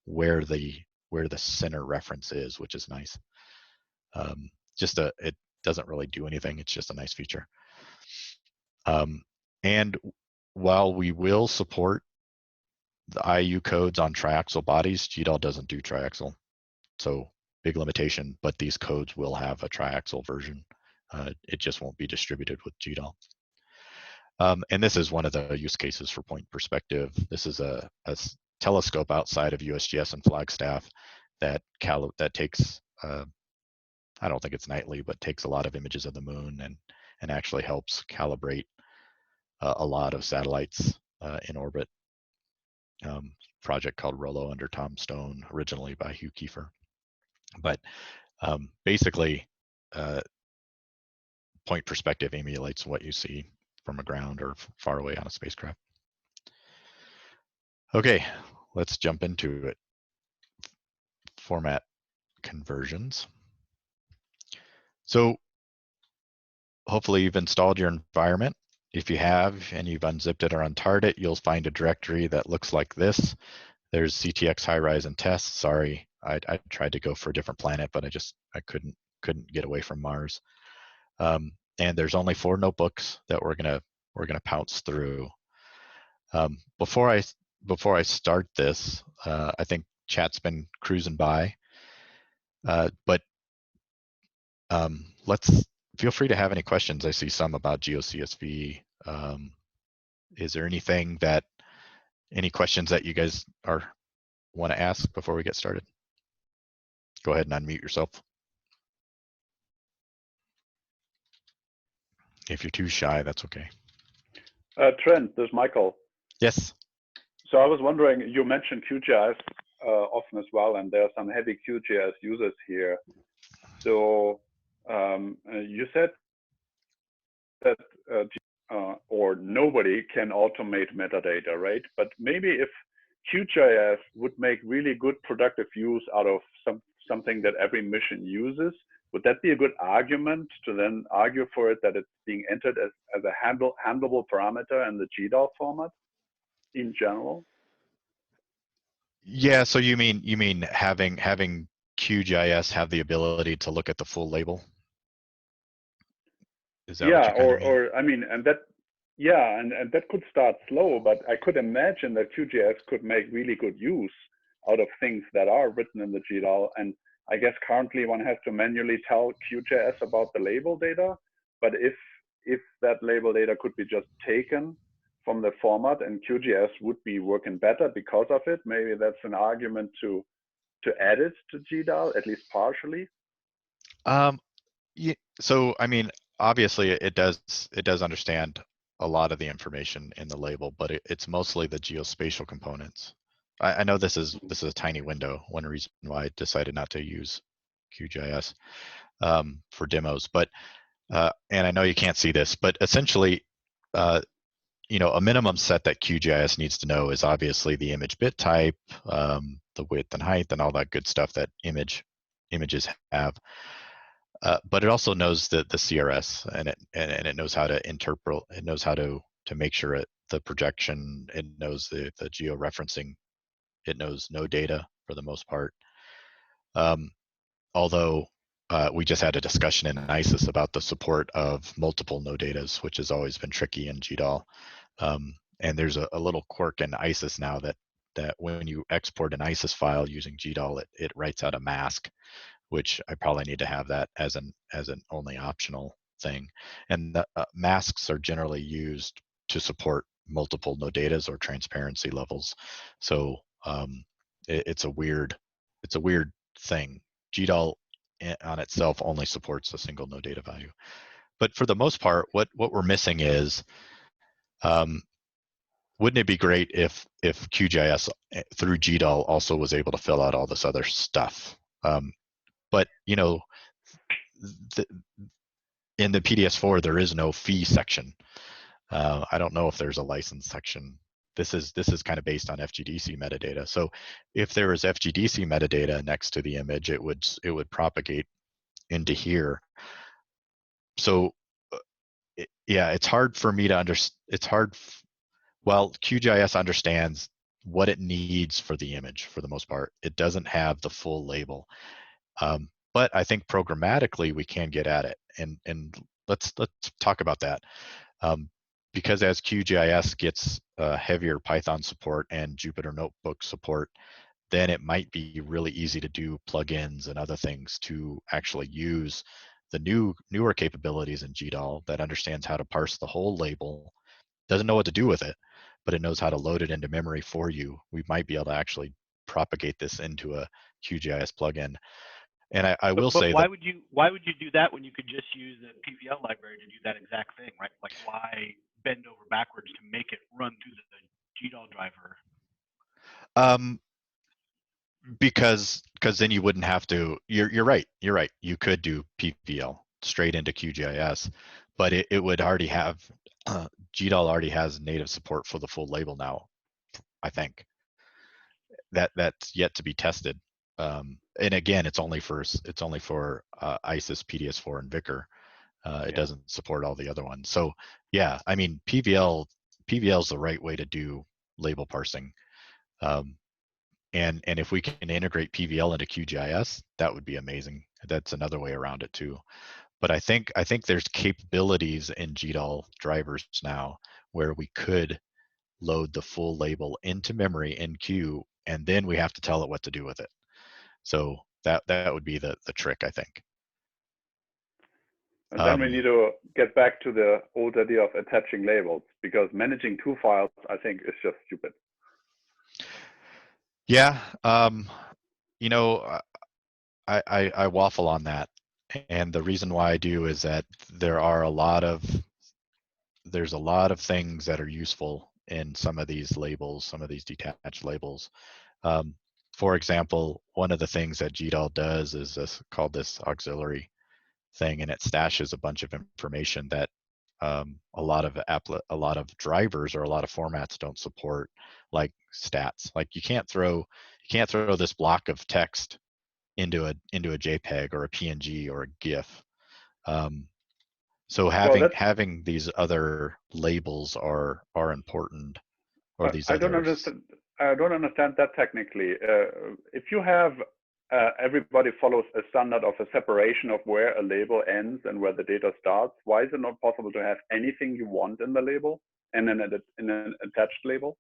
where the center reference is, which is nice. It doesn't really do anything. It's just a nice feature. And while we will support the IU codes on triaxial bodies, GDAL doesn't do triaxial. So big limitation, but these codes will have a triaxial version. It just won't be distributed with GDAL. And this is one of the use cases for point perspective. This is a telescope outside of USGS and Flagstaff that takes, I don't think it's nightly, but takes a lot of images of the moon and actually helps calibrate a lot of satellites in orbit. Project called Rollo under Tom Stone, originally by Hugh Kiefer. But basically, point perspective emulates what you see from a ground or far away on a spacecraft. Okay, let's jump into it. Format conversions. So hopefully you've installed your environment. If you have and you've unzipped it or untarred it, you'll find a directory that looks like this. There's CTX Horizon Test. Sorry, I tried to go for a different planet, but I couldn't get away from Mars. And there's only 4 notebooks that we're gonna pounce through. Before I start this, I think chat's been cruising by, but let's feel free to have any questions. I see some about GeoCSV. Is there any questions that you guys want to ask before we get started? Go ahead and unmute yourself. If you're too shy, that's okay. Trent, this is Michael. Yes. So I was wondering, you mentioned QGIS often as well, and there are some heavy QGIS users here. So you said that or nobody can automate metadata, right? But maybe if QGIS would make really good productive use out of something that every mission uses, would that be a good argument to then argue for it that it's being entered as a handleable parameter in the GDAL format in general? Yeah, so you mean having QGIS have the ability to look at the full label? Is that what you kind of mean? Or I mean, and that could start slow, but I could imagine that QGIS could make really good use out of things that are written in the GDAL. And I guess currently one has to manually tell QGIS about the label data, but if that label data could be just taken from the format, and QGIS would be working better because of it. Maybe that's an argument to add it to GDAL, at least partially. Yeah, so I mean, obviously it does understand a lot of the information in the label, but it's mostly the geospatial components. I know this is a tiny window. One reason why I decided not to use QGIS for demos, but and I know you can't see this, but essentially, you know, a minimum set that QGIS needs to know is obviously the image bit type, the width and height, and all that good stuff that images have. But it also knows the CRS, and it knows how to interpret. It knows how to make sure the projection. It knows the georeferencing. It knows no data for the most part. Although we just had a discussion in ISIS about the support of multiple no datas, which has always been tricky in GDAL. And there's a little quirk in ISIS now that when you export an ISIS file using GDAL, it writes out a mask, which I probably need to have that as an only optional thing. And the masks are generally used to support multiple no datas or transparency levels. So it's a weird thing. GDAL on itself only supports a single no data value. But for the most part, what we're missing is, wouldn't it be great if QGIS through GDAL also was able to fill out all this other stuff? But you know, in the PDS4 there is no fee section. I don't know if there's a license section. This is kind of based on FGDC metadata. So if there is FGDC metadata next to the image, it would propagate into here. So yeah, it's hard for me to understand. It's hard. Well, QGIS understands what it needs for the image for the most part. It doesn't have the full label. But I think programmatically we can get at it, and let's talk about that. Because as QGIS gets heavier Python support and Jupyter Notebook support, then it might be really easy to do plugins and other things to actually use the newer capabilities in GDAL that understands how to parse the whole label. Doesn't know what to do with it, but it knows how to load it into memory for you. We might be able to actually propagate this into a QGIS plugin. And I will say why would you do that when you could just use the PVL library to do that exact thing, right? Like, why bend over backwards to make it run through the GDAL driver? Because then you wouldn't have to. You're right. You could do PVL straight into QGIS, but it would already have GDAL already has native support for the full label now. I think that's yet to be tested. And again, it's only for ISIS, PDS4, and VICAR. It doesn't support all the other ones. So yeah, I mean, PVL is the right way to do label parsing. And if we can integrate PVL into QGIS, that would be amazing. That's another way around it too. But I think there's capabilities in GDAL drivers now where we could load the full label into memory in Q, and then we have to tell it what to do with it. So that would be the trick, I think. And then we need to get back to the old idea of attaching labels, because managing two files, I think, is just stupid. Yeah, you know, I waffle on that, and the reason why I do is that there's a lot of things that are useful in some of these labels, some of these detached labels. For example, one of the things that GDAL does is called this auxiliary thing, and it stashes a bunch of information that a lot of drivers or a lot of formats don't support, like stats. Like you can't throw this block of text into a JPEG or a PNG or a GIF. So having these other labels are important, or these I don't understand that technically. If you have everybody follows a standard of a separation of where a label ends and where the data starts, why is it not possible to have anything you want in the label and in an attached label?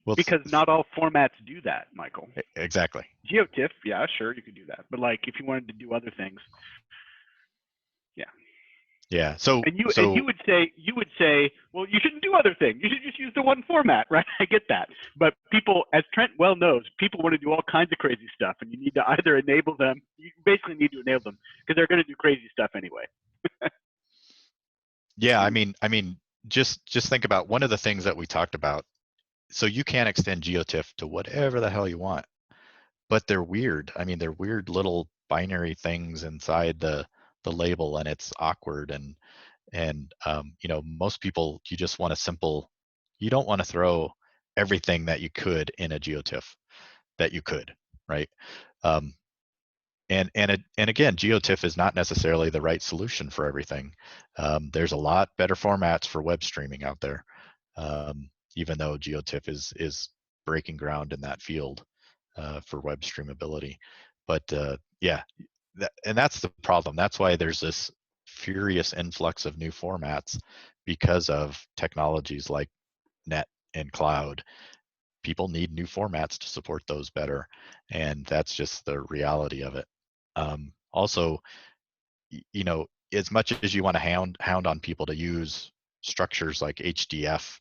Well, because not all formats do that, Michael. Exactly. GeoTIFF, yeah, sure, you could do that. But like if you wanted to do other things, yeah. Yeah. So And you would say, well, you shouldn't do other things. You should just use the one format, right? I get that. But people, as Trent well knows, people want to do all kinds of crazy stuff, and you need to either enable them. You basically need to enable them because they're going to do crazy stuff anyway. yeah, I mean, just think about one of the things that we talked about. So you can extend GeoTIFF to whatever the hell you want, but they're weird. I mean, they're weird little binary things inside the label, and it's awkward. And you know, most people, you just want a simple. You don't want to throw everything that you could in a GeoTIFF that you could, right? And again, GeoTIFF is not necessarily the right solution for everything. There's a lot better formats for web streaming out there, even though GeoTIFF is breaking ground in that field for web streamability. But yeah, and that's the problem. That's why there's this furious influx of new formats because of technologies like net and cloud. People need new formats to support those better, and that's just the reality of it. Also, you know, as much as you want to hound on people to use structures like HDF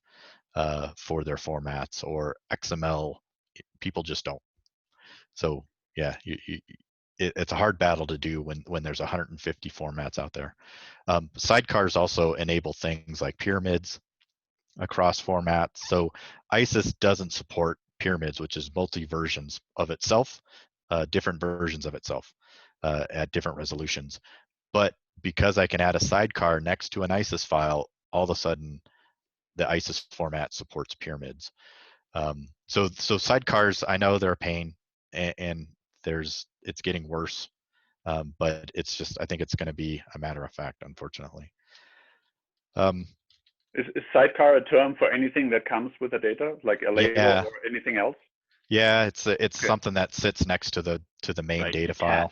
for their formats or XML, people just don't. So yeah, it's a hard battle to do when there's 150 formats out there. Sidecars also enable things like pyramids across formats. So ISIS doesn't support pyramids, which is multi-versions of itself, different versions of itself at different resolutions. But because I can add a sidecar next to an ISIS file, all of a sudden the ISIS format supports pyramids. So sidecars, I know they're a pain, and it's getting worse, but it's just, I think it's going to be a matter of fact, unfortunately. Is sidecar a term for anything that comes with the data, like a label Yeah. or anything else? Yeah, it's Okay. something that sits next to the main data file.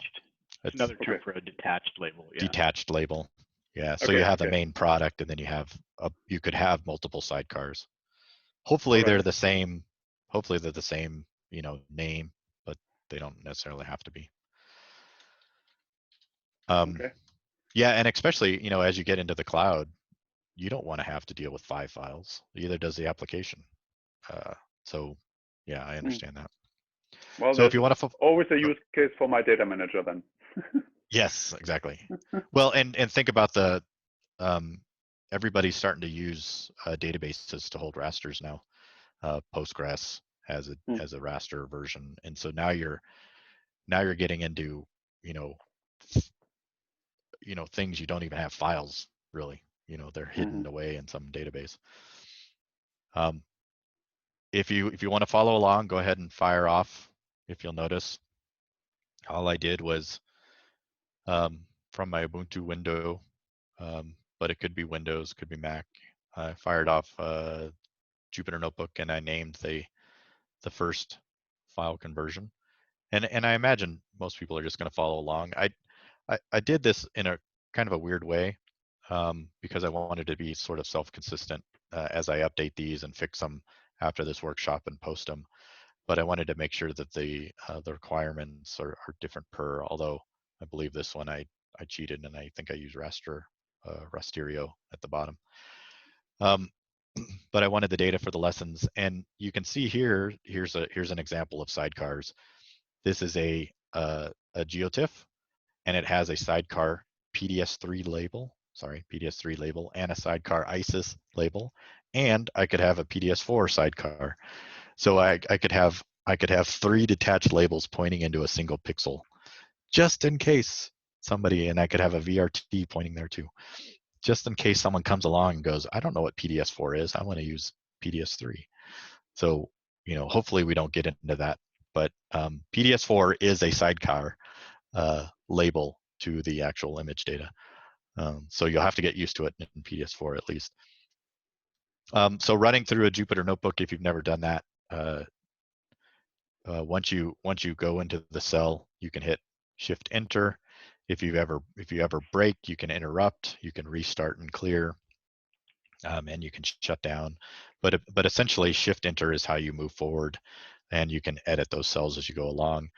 It's another term for a detached label. Yeah. Detached label. Yeah. So Okay, you have the okay. main product, and then you could have multiple sidecars. Hopefully they're the same. Hopefully they're the same, you know, name, but they don't necessarily have to be. Okay. Yeah, and especially, you know, as you get into the cloud, you don't want to have to deal with 5 files. Either does the application. So yeah, I understand that. Well, So if you want to always a use case for my data manager then. Yes, exactly. Well, and think about the everybody's starting to use databases to hold rasters now. Postgres has a raster version, and so now you're getting into, you know, things you don't even have files really. You know, they're hidden away in some database. If you want to follow along, go ahead and fire off. If you'll notice, all I did was from my Ubuntu window, but it could be Windows, could be Mac. I fired off Jupyter Notebook, and I named the first file conversion. And I imagine most people are just going to follow along. I did this in a kind of a weird way because I wanted to be sort of self-consistent as I update these and fix them after this workshop and post them. But I wanted to make sure that the requirements are different per. Although I believe this one I cheated, and I think I used Rasterio at the bottom. But I wanted the data for the lessons, and you can see here. Here's an example of sidecars. This is a GeoTIFF, and it has a sidecar PDS3 label. Sorry, PDS3 label, and a sidecar ISIS label, and I could have a PDS4 sidecar. So I could have 3 detached labels pointing into a single pixel, just in case somebody, and I could have a VRT pointing there too, just in case someone comes along and goes, I don't know what PDS4 is, I want to use PDS3. So, you know, hopefully we don't get into that, but PDS4 is a sidecar label to the actual image data. So you'll have to get used to it in PDS4 at least. So running through a Jupyter Notebook, if you've never done that, once you go into the cell, you can hit Shift Enter. If you ever break, you can interrupt, you can restart and clear, and you can shut down. But essentially, Shift Enter is how you move forward, and you can edit those cells as you go along.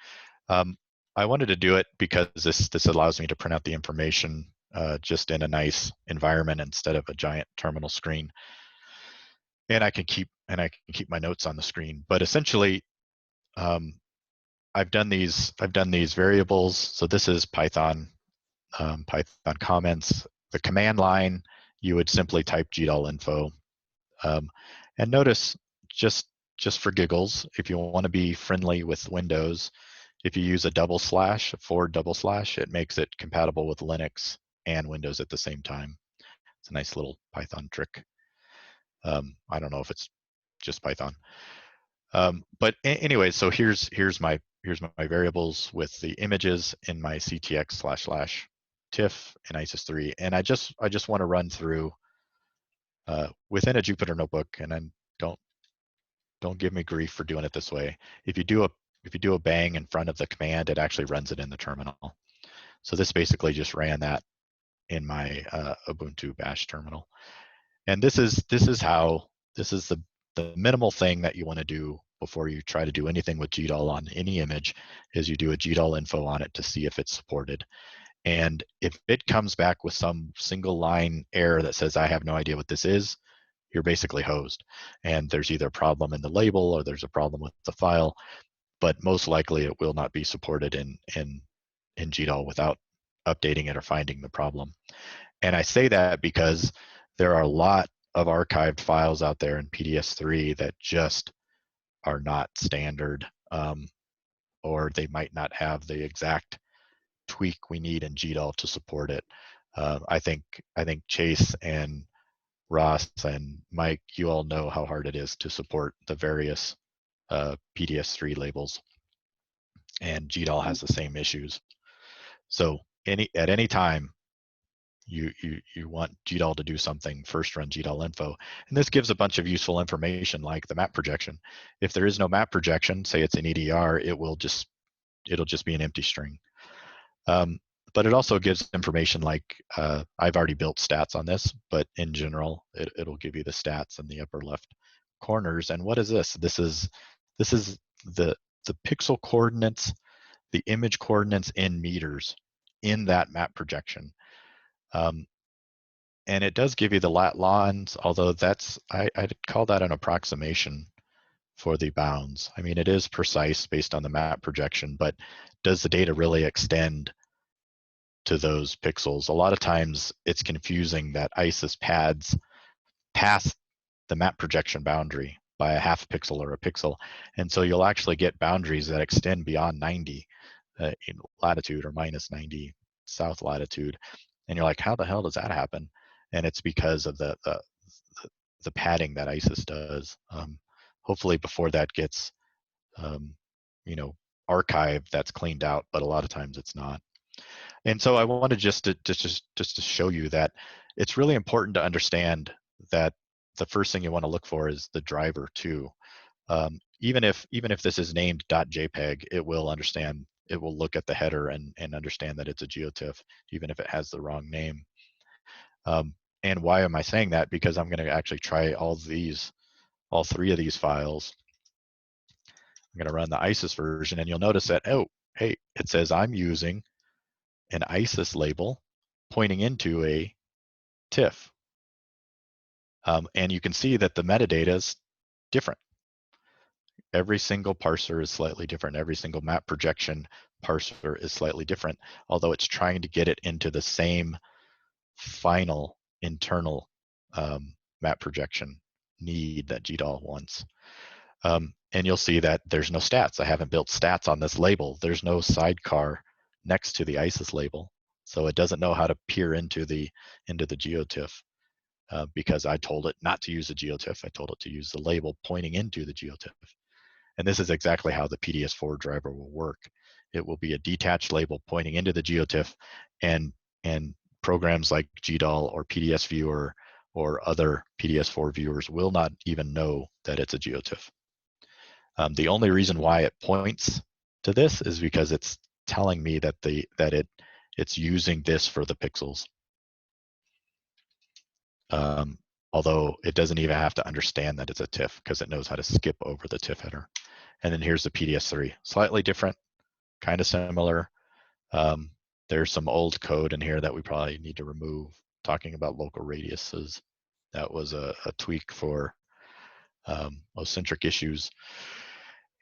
I wanted to do it because this allows me to print out the information just in a nice environment instead of a giant terminal screen. And I can keep my notes on the screen. But essentially, I've done these variables. So this is Python Python comments. The command line, you would simply type GDAL info. And notice, just for giggles, if you want to be friendly with Windows, if you use a / forward /, it makes it compatible with Linux and Windows at the same time. It's a nice little Python trick. I don't know if it's just Python. But anyway, so here's my variables with the images in my CTX / TIFF and ISIS3, and I just want to run through within a Jupyter notebook, and then don't give me grief for doing it this way. If you do a bang in front of the command, it actually runs it in the terminal. So this basically just ran that in my Ubuntu Bash terminal, and this is the minimal thing that you want to do before you try to do anything with GDAL on any image, is you do a GDAL info on it to see if it's supported. And if it comes back with some single line error that says, I have no idea what this is, you're basically hosed. And there's either a problem in the label or there's a problem with the file, but most likely it will not be supported in GDAL without updating it or finding the problem. And I say that because there are a lot of archived files out there in PDS3 that just are not standard, or they might not have the exact tweak we need in GDAL to support it. I think Chase and Ross and Mike, you all know how hard it is to support the various PDS3 labels, and GDAL has the same issues. So at any time you want GDAL to do something, first run GDAL info. And this gives a bunch of useful information like the map projection. If there is no map projection, say it's an EDR, it'll just be an empty string. But it also gives information like, I've already built stats on this, but in general, it'll give you the stats in the upper left corners. And what is this? This is the pixel coordinates, the image coordinates in meters in that map projection. And it does give you the lat lons, although I'd call that an approximation for the bounds. I mean, it is precise based on the map projection, but does the data really extend to those pixels? A lot of times it's confusing that ISIS pads past the map projection boundary by a half pixel or a pixel. And so you'll actually get boundaries that extend beyond 90 in latitude or minus 90 south latitude. And you're like, how the hell does that happen? And it's because of the padding that ISIS does. Hopefully before that gets archived, that's cleaned out, but a lot of times it's not. And so I wanted just to show you that it's really important to understand that the first thing you want to look for is the driver too. Even if this is named .jpeg, it will understand. It will look at the header and understand that it's a GeoTIFF, even if it has the wrong name. And why am I saying that? Because I'm going to actually try all 3 of these files. I'm going to run the ISIS version, and you'll notice that, oh, hey, it says I'm using an ISIS label pointing into a TIFF. And you can see that the metadata is different. Every single parser is slightly different. Every single map projection parser is slightly different, although it's trying to get it into the same final internal map projection need that GDAL wants. And you'll see that there's no stats. I haven't built stats on this label. There's no sidecar next to the ISIS label. So it doesn't know how to peer into the GeoTIFF because I told it not to use the GeoTIFF. I told it to use the label pointing into the GeoTIFF. And this is exactly how the PDS4 driver will work. It will be a detached label pointing into the GeoTIFF, and programs like GDAL or PDS Viewer or other PDS4 viewers will not even know that it's a GeoTIFF. The only reason why it points to this is because it's telling me that it's using this for the pixels. Although it doesn't even have to understand that it's a TIFF because it knows how to skip over the TIFF header. And then here's the PDS3, slightly different, kind of similar. There's some old code in here that we probably need to remove, talking about local radiuses. That was a tweak for ocentric issues.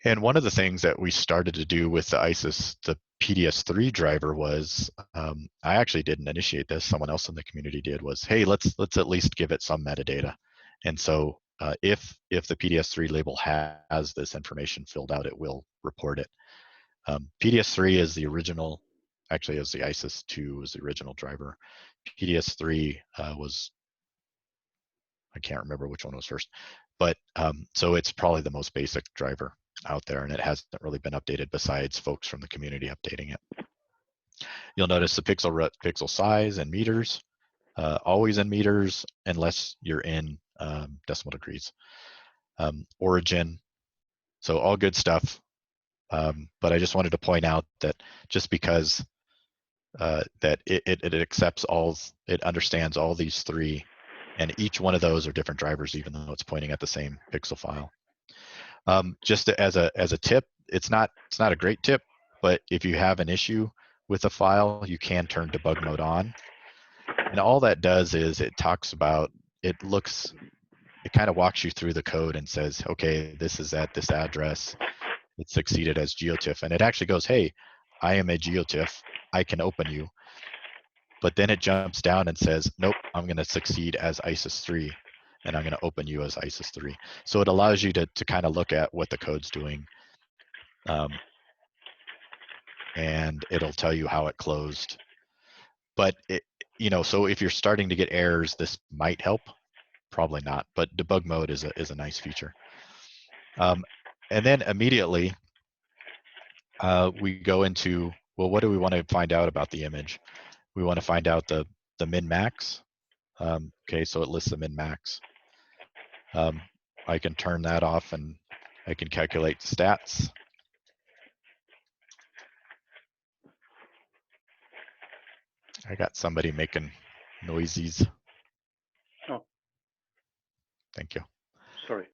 And one of the things that we started to do with the ISIS, the PDS3 driver was, I actually didn't initiate this, someone else in the community did, was, hey, let's at least give it some metadata. And so if the PDS3 label has this information filled out, it will report it. PDS3 is the original, actually as the ISIS2 was the original driver. PDS3 was, I can't remember which one was first, but so it's probably the most basic driver out there, and it hasn't really been updated besides folks from the community updating it. You'll notice the pixel size in meters, always in meters unless you're in decimal degrees. Origin, so all good stuff. But I just wanted to point out that just because that it accepts all, it understands all these three, and each one of those are different drivers, even though it's pointing at the same pixel file. Just as a tip, it's not a great tip, but if you have an issue with a file, you can turn debug mode on. And all that does is it talks about, it kind of walks you through the code and says, okay, this is at this address. It succeeded as GeoTIFF. And it actually goes, hey, I am a GeoTIFF. I can open you. But then it jumps down and says, nope, I'm going to succeed as ISIS3. And I'm going to open you as ISIS3. So it allows you to kind of look at what the code's doing. And it'll tell you how it closed. But, so if you're starting to get errors, this might help. Probably not, but debug mode is a nice feature. And then immediately, we go into, well, what do we want to find out about the image? We want to find out the min-max. Okay, so it lists the min-max. I can turn that off and I can calculate stats. I got somebody making noises. Oh. Thank you. Sorry.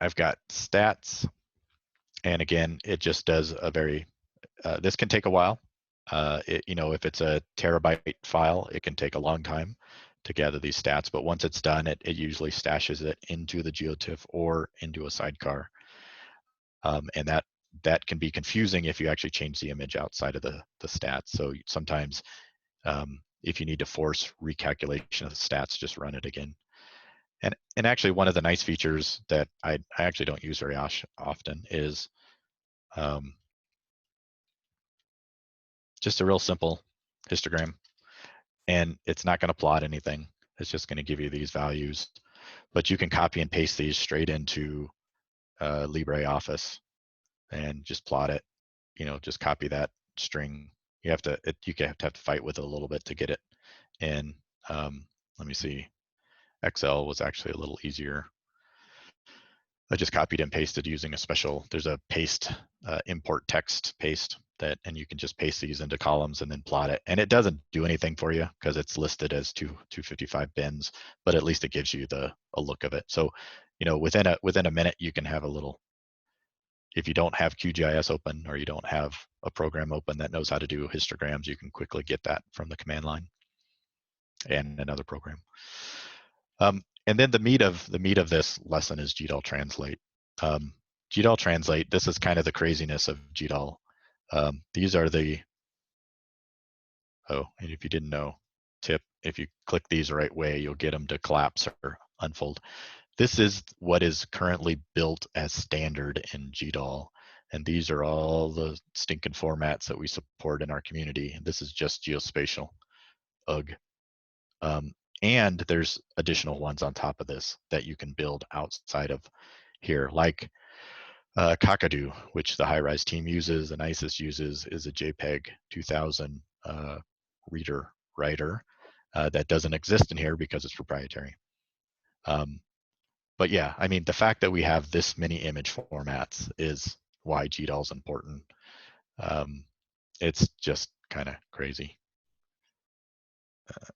I've got stats. And again, it just does a very, this can take a while. If it's a terabyte file, it can take a long time to gather these stats, but once it's done, it usually stashes it into the GeoTIFF or into a sidecar. And that can be confusing if you actually change the image outside of the stats. So sometimes if you need to force recalculation of the stats, just run it again. And actually one of the nice features that I actually don't use very often is just a real simple histogram. And it's not going to plot anything. It's just going to give you these values. But you can copy and paste these straight into LibreOffice and just plot it. Just copy that string. You have to fight with it a little bit to get it in. Let me see. Excel was actually a little easier. I just copied and pasted using a special, there's a paste, import text paste and you can just paste these into columns and then plot it. And it doesn't do anything for you because it's listed as 255 bins, but at least it gives you a look of it. So, within a minute, you can have a little, if you don't have QGIS open or you don't have a program open that knows how to do histograms, you can quickly get that from the command line and another program. And then the meat of this lesson is GDAL Translate. GDAL Translate, this is kind of the craziness of GDAL. These are and if you didn't know, tip, if you click these the right way, you'll get them to collapse or unfold. This is what is currently built as standard in GDAL. And these are all the stinking formats that we support in our community. And this is just geospatial, ugh. And there's additional ones on top of this that you can build outside of here, like Kakadu, which the high-rise team uses and ISIS uses, is a JPEG 2000 reader writer that doesn't exist in here because it's proprietary. But yeah, I mean, the fact that we have this many image formats is why GDAL is important. It's just kind of crazy.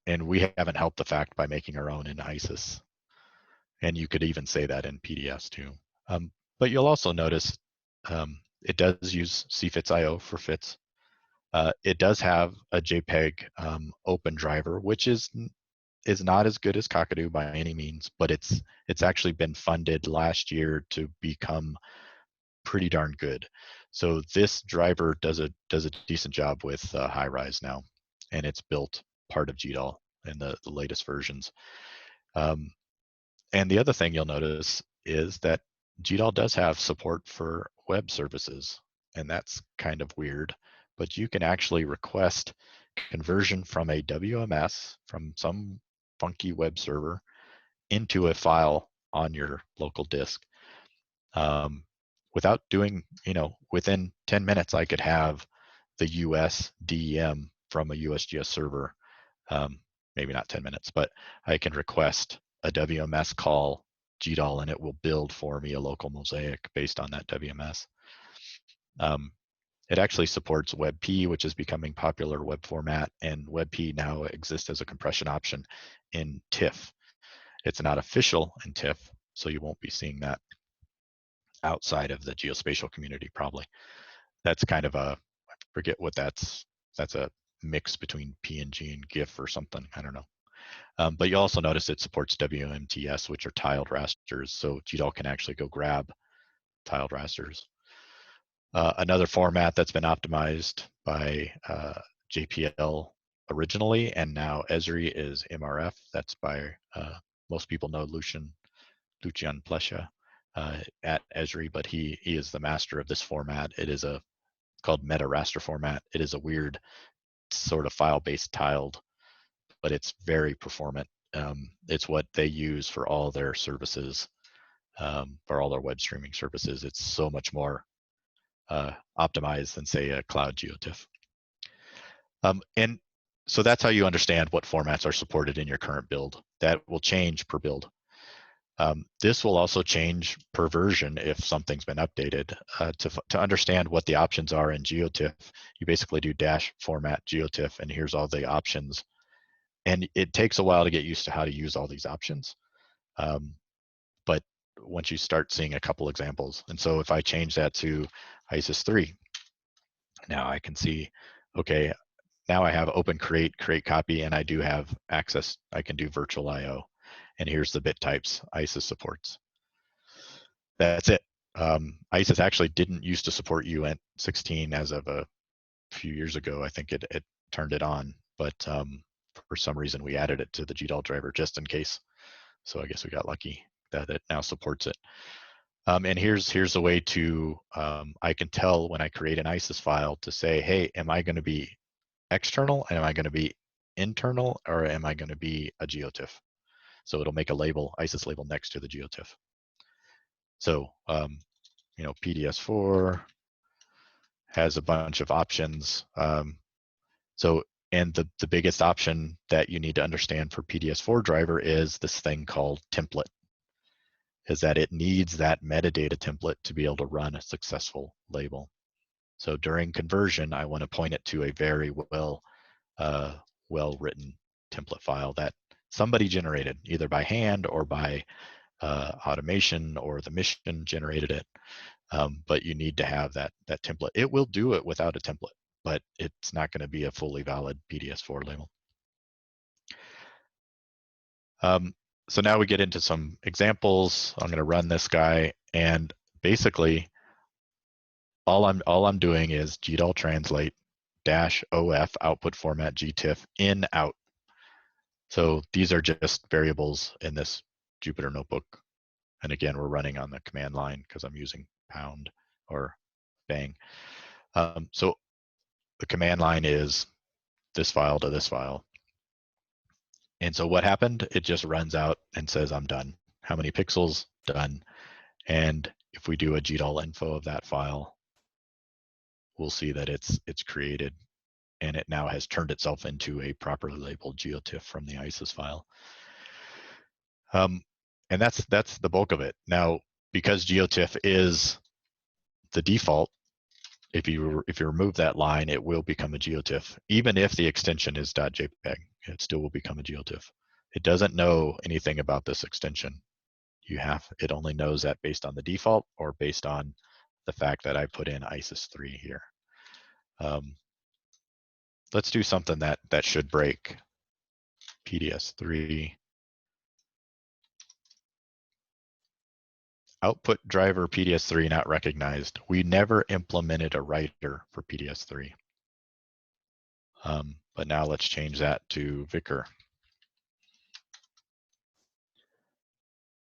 And we haven't helped the fact by making our own in ISIS. And you could even say that in PDS too. But you'll also notice it does use cfits.io for fits. It does have a JPEG open driver, which is not as good as Kakadu by any means, but it's actually been funded last year to become pretty darn good. So this driver does a decent job with high-rise now, and it's built part of GDAL in the latest versions. And the other thing you'll notice is that GDAL does have support for web services, and that's kind of weird, but you can actually request conversion from a WMS, from some funky web server, into a file on your local disk. Without doing, within 10 minutes, I could have the US DEM from a USGS server. Maybe not 10 minutes, but I can request a WMS call GDAL, and it will build for me a local mosaic based on that WMS. It actually supports WebP, which is becoming popular web format, and WebP now exists as a compression option in TIFF. It's not official in TIFF, so you won't be seeing that outside of the geospatial community probably. That's kind of I forget what that's a mix between PNG and GIF or something, I don't know. But you also notice it supports WMTS, which are tiled rasters, so GDAL can actually go grab tiled rasters. Another format that's been optimized by JPL originally, and now Esri, is MRF. That's by, most people know Lucian Plesha at Esri, but he is the master of this format. It is called meta raster format. It is a weird sort of file-based tiled, but it's very performant. It's what they use for all their services, for all their web streaming services. It's so much more optimized than, say, a cloud GeoTIFF. And so that's how you understand what formats are supported in your current build. That will change per build. This will also change per version if something's been updated. To understand what the options are in GeoTIFF, you basically do -format GeoTIFF, and here's all the options. And it takes a while to get used to how to use all these options. But once you start seeing a couple examples, and so if I change that to ISIS 3, now I can see, okay, now I have open create copy, and I do have access. I can do virtual IO. And here's the bit types ISIS supports. That's it. ISIS actually didn't used to support UNT16 as of a few years ago. I think it turned it on, but for some reason we added it to the GDAL driver just in case. So I guess we got lucky that it now supports it. And here's a way to, I can tell when I create an ISIS file to say, hey, am I going to be external, and am I going to be internal, or am I going to be a GeoTIFF? So it'll make a label, ISIS label, next to the GeoTIFF. So, PDS4 has a bunch of options. And the biggest option that you need to understand for PDS4 driver is this thing called template, is that it needs that metadata template to be able to run a successful label. So during conversion, I want to point it to a very well-written template file that somebody generated, either by hand or by automation, or the mission generated it. But you need to have that template. It will do it without a template, but it's not going to be a fully valid PDS4 label. So now we get into some examples. I'm going to run this guy, and basically all I'm doing is GDAL translate -OF output format GTIFF in out. So these are just variables in this Jupyter notebook. And again, we're running on the command line because I'm using pound or bang. So the command line is this file to this file. And so what happened? It just runs out and says, I'm done. How many pixels? Done. And if we do a GDAL info of that file, we'll see that it's created, and it now has turned itself into a properly labeled GeoTIFF from the ISIS file. And that's the bulk of it. Now, because GeoTIFF is the default, if you remove that line, it will become a GeoTIFF. Even if the extension is .jpeg, it still will become a GeoTIFF. It doesn't know anything about this extension. It only knows that based on the default, or based on the fact that I put in ISIS 3 here. let's do something that should break. PDS3. Output driver PDS3 not recognized. We never implemented a writer for PDS3. But now let's change that to VICAR.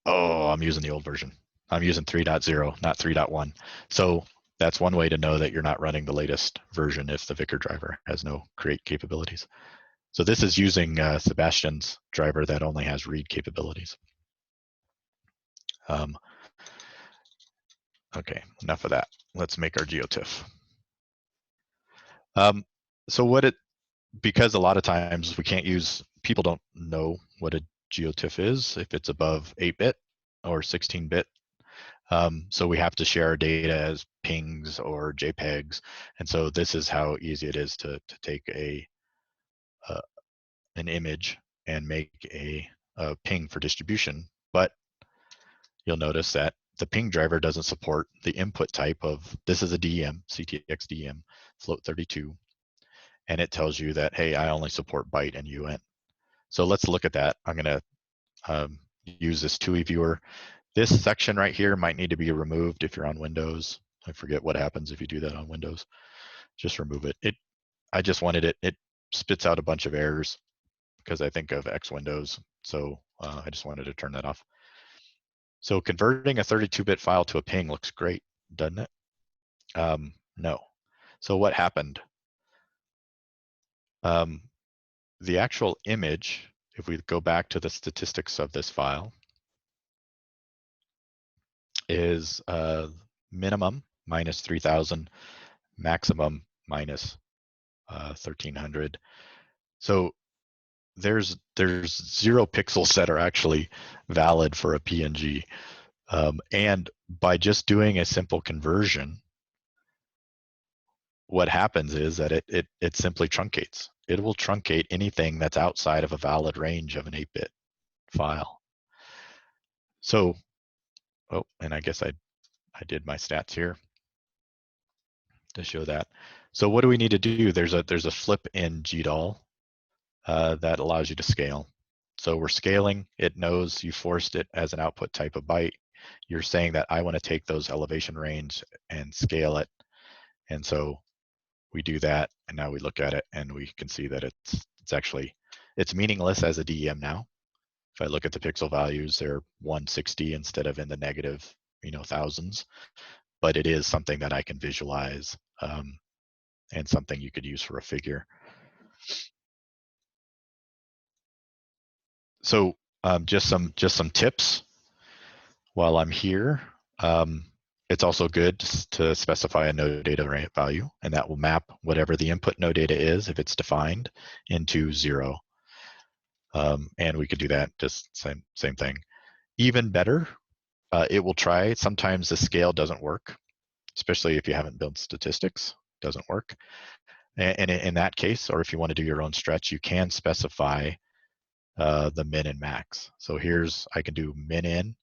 Oh, I'm using the old version. I'm using 3.0, not 3.1. So that's one way to know that you're not running the latest version if the VICAR driver has no create capabilities. So this is using Sebastian's driver that only has read capabilities. Okay, enough of that. Let's make our GeoTIFF. So because a lot of times we can't use, people don't know what a GeoTIFF is if it's above 8-bit or 16-bit. So we have to share our data as pings or JPEGs. And so this is how easy it is to take an image and make a ping for distribution. But you'll notice that the ping driver doesn't support the input type of, this is a DEM, CTX DEM, float 32. And it tells you that, hey, I only support byte and UN. So let's look at that. I'm gonna use this TUI viewer. This section right here might need to be removed if you're on Windows. I forget what happens if you do that on Windows. Just remove it. I just wanted it spits out a bunch of errors because I think of X Windows. So I just wanted to turn that off. So converting a 32-bit file to a ping looks great, doesn't it? No. So what happened? The actual image, if we go back to the statistics of this file, is minimum minus 3,000, maximum minus 1,300. So there's 0 pixels that are actually valid for a PNG. And by just doing a simple conversion, what happens is that it simply truncates. It will truncate anything that's outside of a valid range of an 8-bit file. So, oh, and I guess I did my stats here to show that. So what do we need to do? There's a flip in GDAL that allows you to scale. So we're scaling. It knows you forced it as an output type of byte. You're saying that I want to take those elevation range and scale it. And so we do that, and now we look at it, and we can see that it's meaningless as a DEM now. If I look at the pixel values, they're 160 instead of in the negative, thousands. But it is something that I can visualize and something you could use for a figure. So just some tips while I'm here. It's also good to specify a no data value, and that will map whatever the input no data is, if it's defined, into 0. And we could do that just same thing. Even better, it will try. Sometimes the scale doesn't work, especially if you haven't built statistics, doesn't work. And in that case, or if you want to do your own stretch, you can specify the min and max. So I can do min in.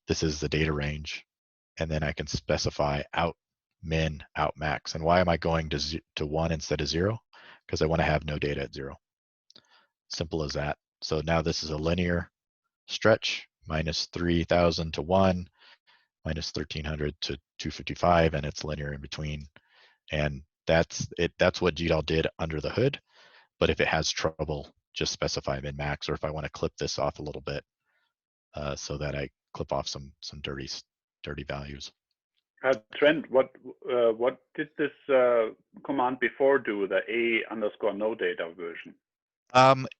This is the data range, and then I can specify out min, out max. And why am I going to 1 instead of 0? Because I want to have no data at 0. Simple as that. So now this is a linear stretch, minus 3,000 to 1, minus 1,300 to 255, and it's linear in between. And that's it. That's what GDAL did under the hood. But if it has trouble, just specify min max, or if I want to clip this off a little bit so that I clip off some dirty values. Trent, what did this command before do, the a_no data version?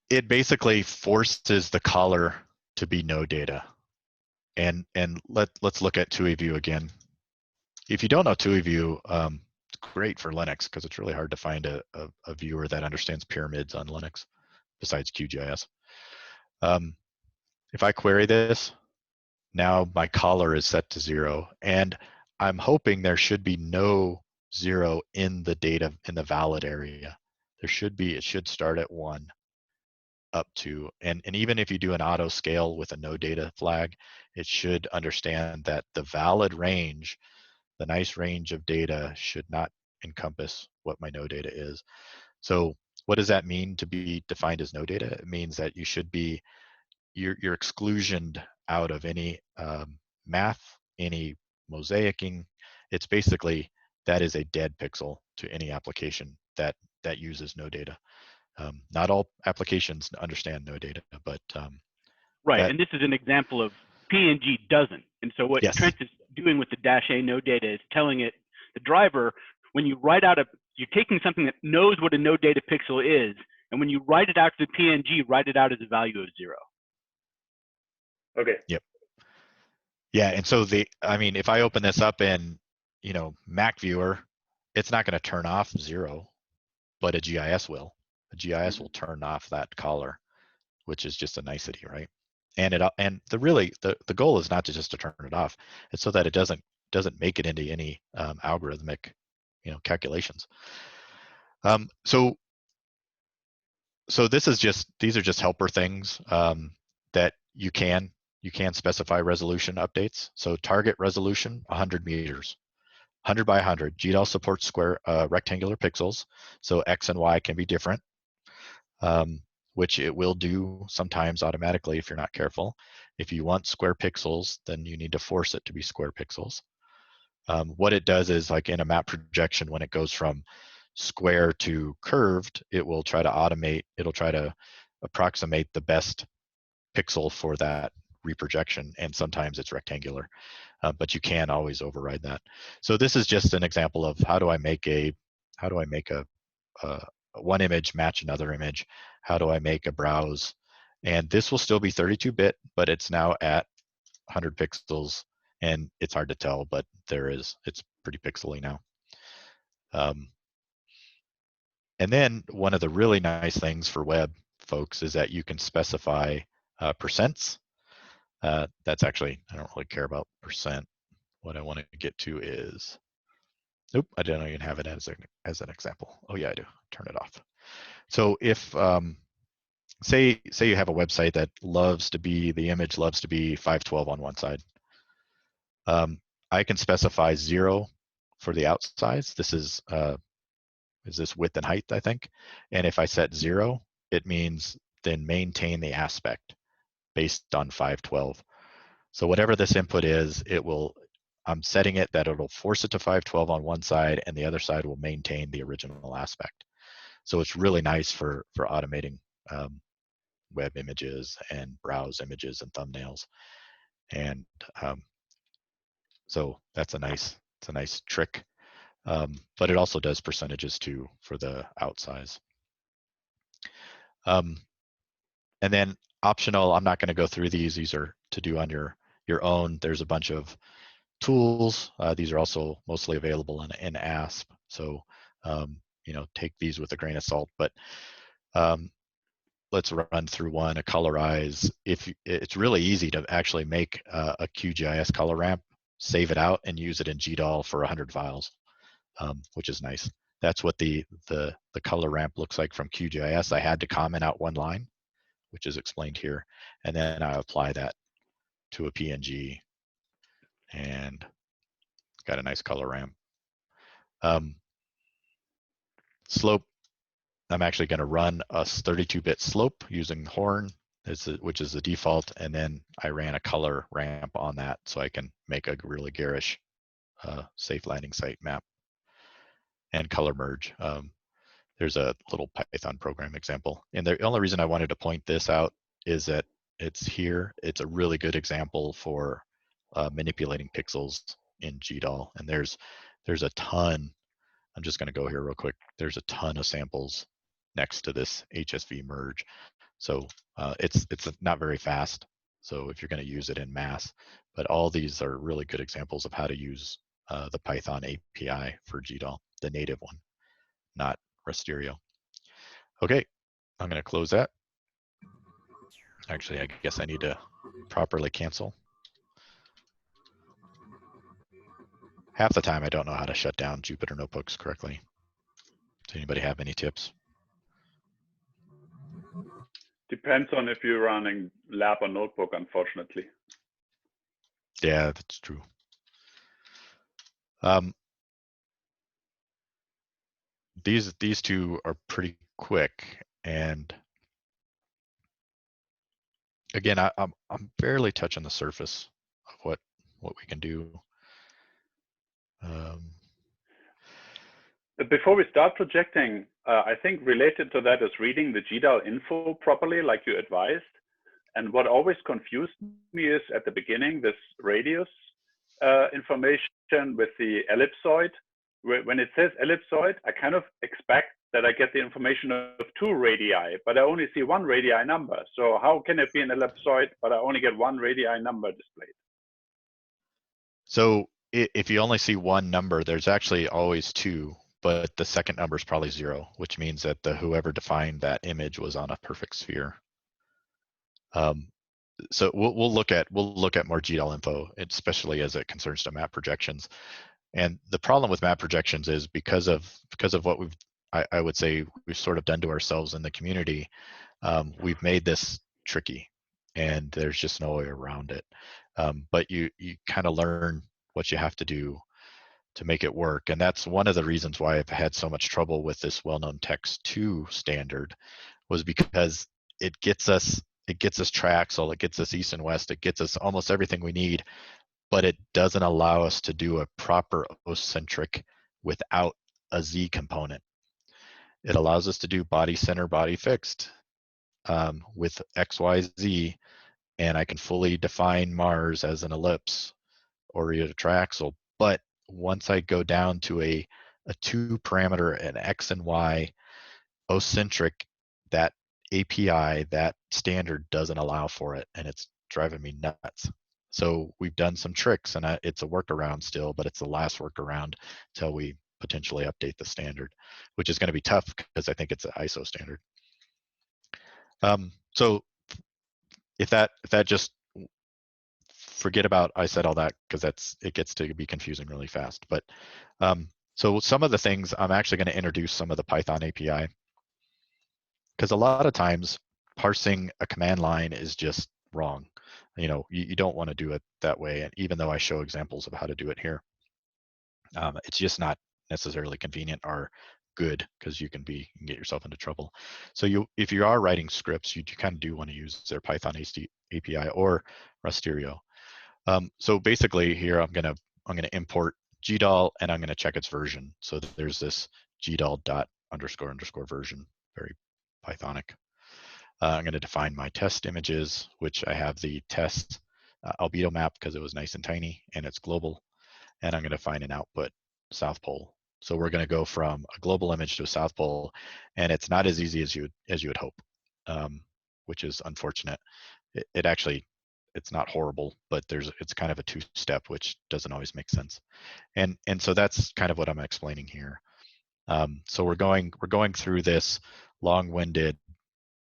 It basically forces the caller to be no data. And let's look at TUI view again. If you don't know TUI view, it's great for Linux because it's really hard to find a viewer that understands pyramids on Linux besides QGIS. If I query this, now my caller is set to 0, and I'm hoping there should be no 0 in the data in the valid area. There should be, it should start at 1 up to, and even if you do an auto scale with a no data flag, it should understand that the valid range, the nice range of data should not encompass what my no data is. So what does that mean to be defined as no data? It means that you should be, you're exclusioned out of any math, any mosaicing. It's basically, that is a dead pixel to any application that uses no data. Not all applications understand no data, but right, and this is an example of PNG doesn't. And so what yes. Trent is doing with the -A no data is telling it, the driver, when you write out you're taking something that knows what a no data pixel is, and when you write it out to the PNG, write it out as a value of 0. Okay. Yep. Yeah, and so I mean, if I open this up in, you know, Mac Viewer, it's not going to turn off 0, but a GIS will. A GIS will turn off that color, which is just a nicety, right? And the goal is not to turn it off. It's so that it doesn't make it into any algorithmic, you know, calculations. So these are just helper things that you can specify resolution updates. So target resolution 100 meters, 100 by 100. GDAL supports square rectangular pixels, so X and Y can be different, which it will do sometimes automatically if you're not careful. If you want square pixels, then you need to force it to be square pixels. What it does is, like in a map projection, when it goes from square to curved, it will try to automate, it'll try to approximate the best pixel for that reprojection, and sometimes it's rectangular, but you can always override that. So this is just an example of how do I make a one image match another image? How do I make a browse? And this will still be 32-bit, but it's now at 100 pixels, and it's hard to tell, but it's pretty pixely now. And then one of the really nice things for web folks is that you can specify percents. That's actually, I don't really care about percent. What I want to get to is, nope, I don't even have it as an example. Oh yeah, I do. Turn it off. So if say you have a website that the image loves to be 512 on one side, I can specify 0 for the outsize. This is this width and height, I think. And if I set 0, it means then maintain the aspect based on 512. So whatever this input is, I'm setting it that it'll force it to 512 on one side, and the other side will maintain the original aspect. So it's really nice for automating web images and browse images and thumbnails. And so that's a nice trick. But it also does percentages too for the outsize. And then optional, I'm not going to go through these. These are to do on your own. There's a bunch of tools. These are also mostly available in ASP. So, you know, take these with a grain of salt. But let's run through one, a colorize. It's really easy to actually make a QGIS color ramp, save it out, and use it in GDAL for 100 files, which is nice. That's what the color ramp looks like from QGIS. I had to comment out one line, which is explained here, and then I apply that to a PNG, and got a nice color ramp. Slope, I'm actually going to run a 32-bit slope using Horn, which is the default, and then I ran a color ramp on that so I can make a really garish safe landing site map. And color merge. There's a little Python program example. And the only reason I wanted to point this out is that it's here. It's a really good example for manipulating pixels in GDAL. And there's a ton. I'm just going to go here real quick. There's a ton of samples next to this HSV merge. So it's not very fast. So if you're going to use it in mass, but all these are really good examples of how to use the Python API for GDAL, the native one, not Rasterio. Okay, I'm going to close that. Actually, I guess I need to properly cancel. Half the time I don't know how to shut down Jupyter Notebooks correctly. Does anybody have any tips? Depends on if you're running lab or notebook, unfortunately. Yeah, that's true. these two are pretty quick, and again, I'm barely touching the surface of what we can do. Before we start projecting, I think related to that is reading the GDAL info properly, like you advised. And what always confused me is at the beginning, this radius information with the ellipsoid. When it says ellipsoid, I kind of expect that I get the information of 2 radii, but I only see 1 radii number. So how can it be an ellipsoid, but I only get 1 radii number displayed? So if you only see 1 number, there's actually always 2, but the second number is probably 0, which means that whoever defined that image was on a perfect sphere. So we'll look at more GDAL info, especially as it concerns to map projections. And the problem with map projections is because of what I would say we've sort of done to ourselves in the community, we've made this tricky, and there's just no way around it. But you kind of learn what you have to do to make it work, and that's one of the reasons why I've had so much trouble with this well-known text 2 standard, was because it gets us Traxel, it gets us east and west, it gets us almost everything we need, but it doesn't allow us to do a proper ocentric without a Z component. It allows us to do body center, body fixed with X, Y, Z, and I can fully define Mars as an ellipse or a Traxel. But once I go down to a 2-parameter, an X and Y ocentric, that API, that standard doesn't allow for it, and it's driving me nuts. So we've done some tricks, and it's a workaround still, but it's the last workaround till we potentially update the standard, which is going to be tough because I think it's an ISO standard. So if that just forget about I said all that, because it gets to be confusing really fast. But so some of the things I'm actually going to introduce some of the Python API, because a lot of times parsing a command line is just wrong. You don't want to do it that way. And even though I show examples of how to do it here, it's just not necessarily convenient or good, because you can get yourself into trouble. So if you are writing scripts, you kind of do want to use their Python API or Rasterio. So basically here I'm gonna import GDAL, and I'm gonna check its version. So there's this GDAL __version, very Pythonic. I'm gonna define my test images, which I have the test albedo map because it was nice and tiny and it's global. And I'm gonna find an output South Pole. So we're gonna go from a global image to a South Pole, and it's not as easy as you would hope, which is unfortunate. It actually, it's not horrible, but it's kind of a 2-step, which doesn't always make sense. And so that's kind of what I'm explaining here. So we're going through this long-winded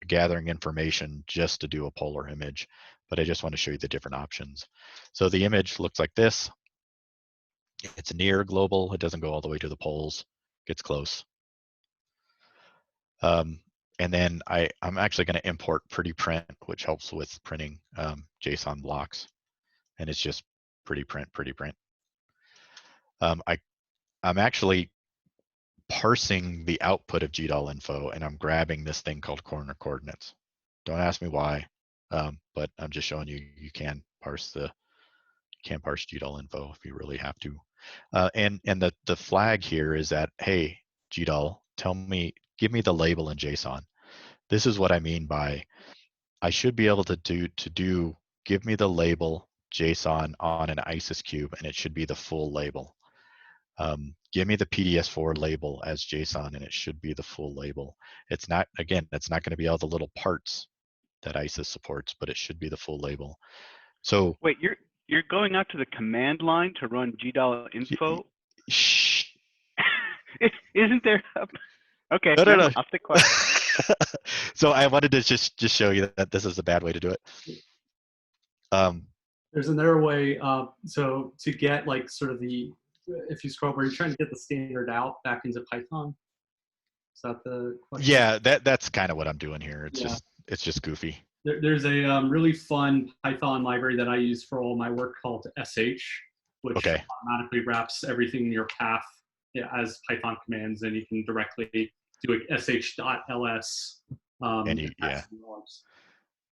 gathering information just to do a polar image, but I just want to show you the different options. So the image looks like this. It's near global. It doesn't go all the way to the poles. Gets close. And then I'm actually going to import pretty print, which helps with printing JSON blocks. And it's just pretty print. I'm actually parsing the output of GDAL info, and I'm grabbing this thing called corner coordinates. Don't ask me why, but I'm just showing you can parse GDAL info if you really have to. And the flag here is that, hey, GDAL, give me the label in JSON. This is what I mean by I should be able to give me the label JSON on an ISIS cube, and it should be the full label. Give me the PDS4 label as JSON, and it should be the full label. It's not going to be all the little parts that ISIS supports, but it should be the full label. So wait, you're going out to the command line to run GDAL info? Shh. Isn't there? Okay, No. I'll stick quiet. So I wanted to just show you that this is a bad way to do it. There's another way. So to get like sort of if you scroll over, you're trying to get the standard out back into Python. Is that the question? Yeah, that's kind of what I'm doing here. It's just goofy. There's a really fun Python library that I use for all my work called SH, which automatically wraps everything in your path as Python commands, and you can directly do a sh.ls. And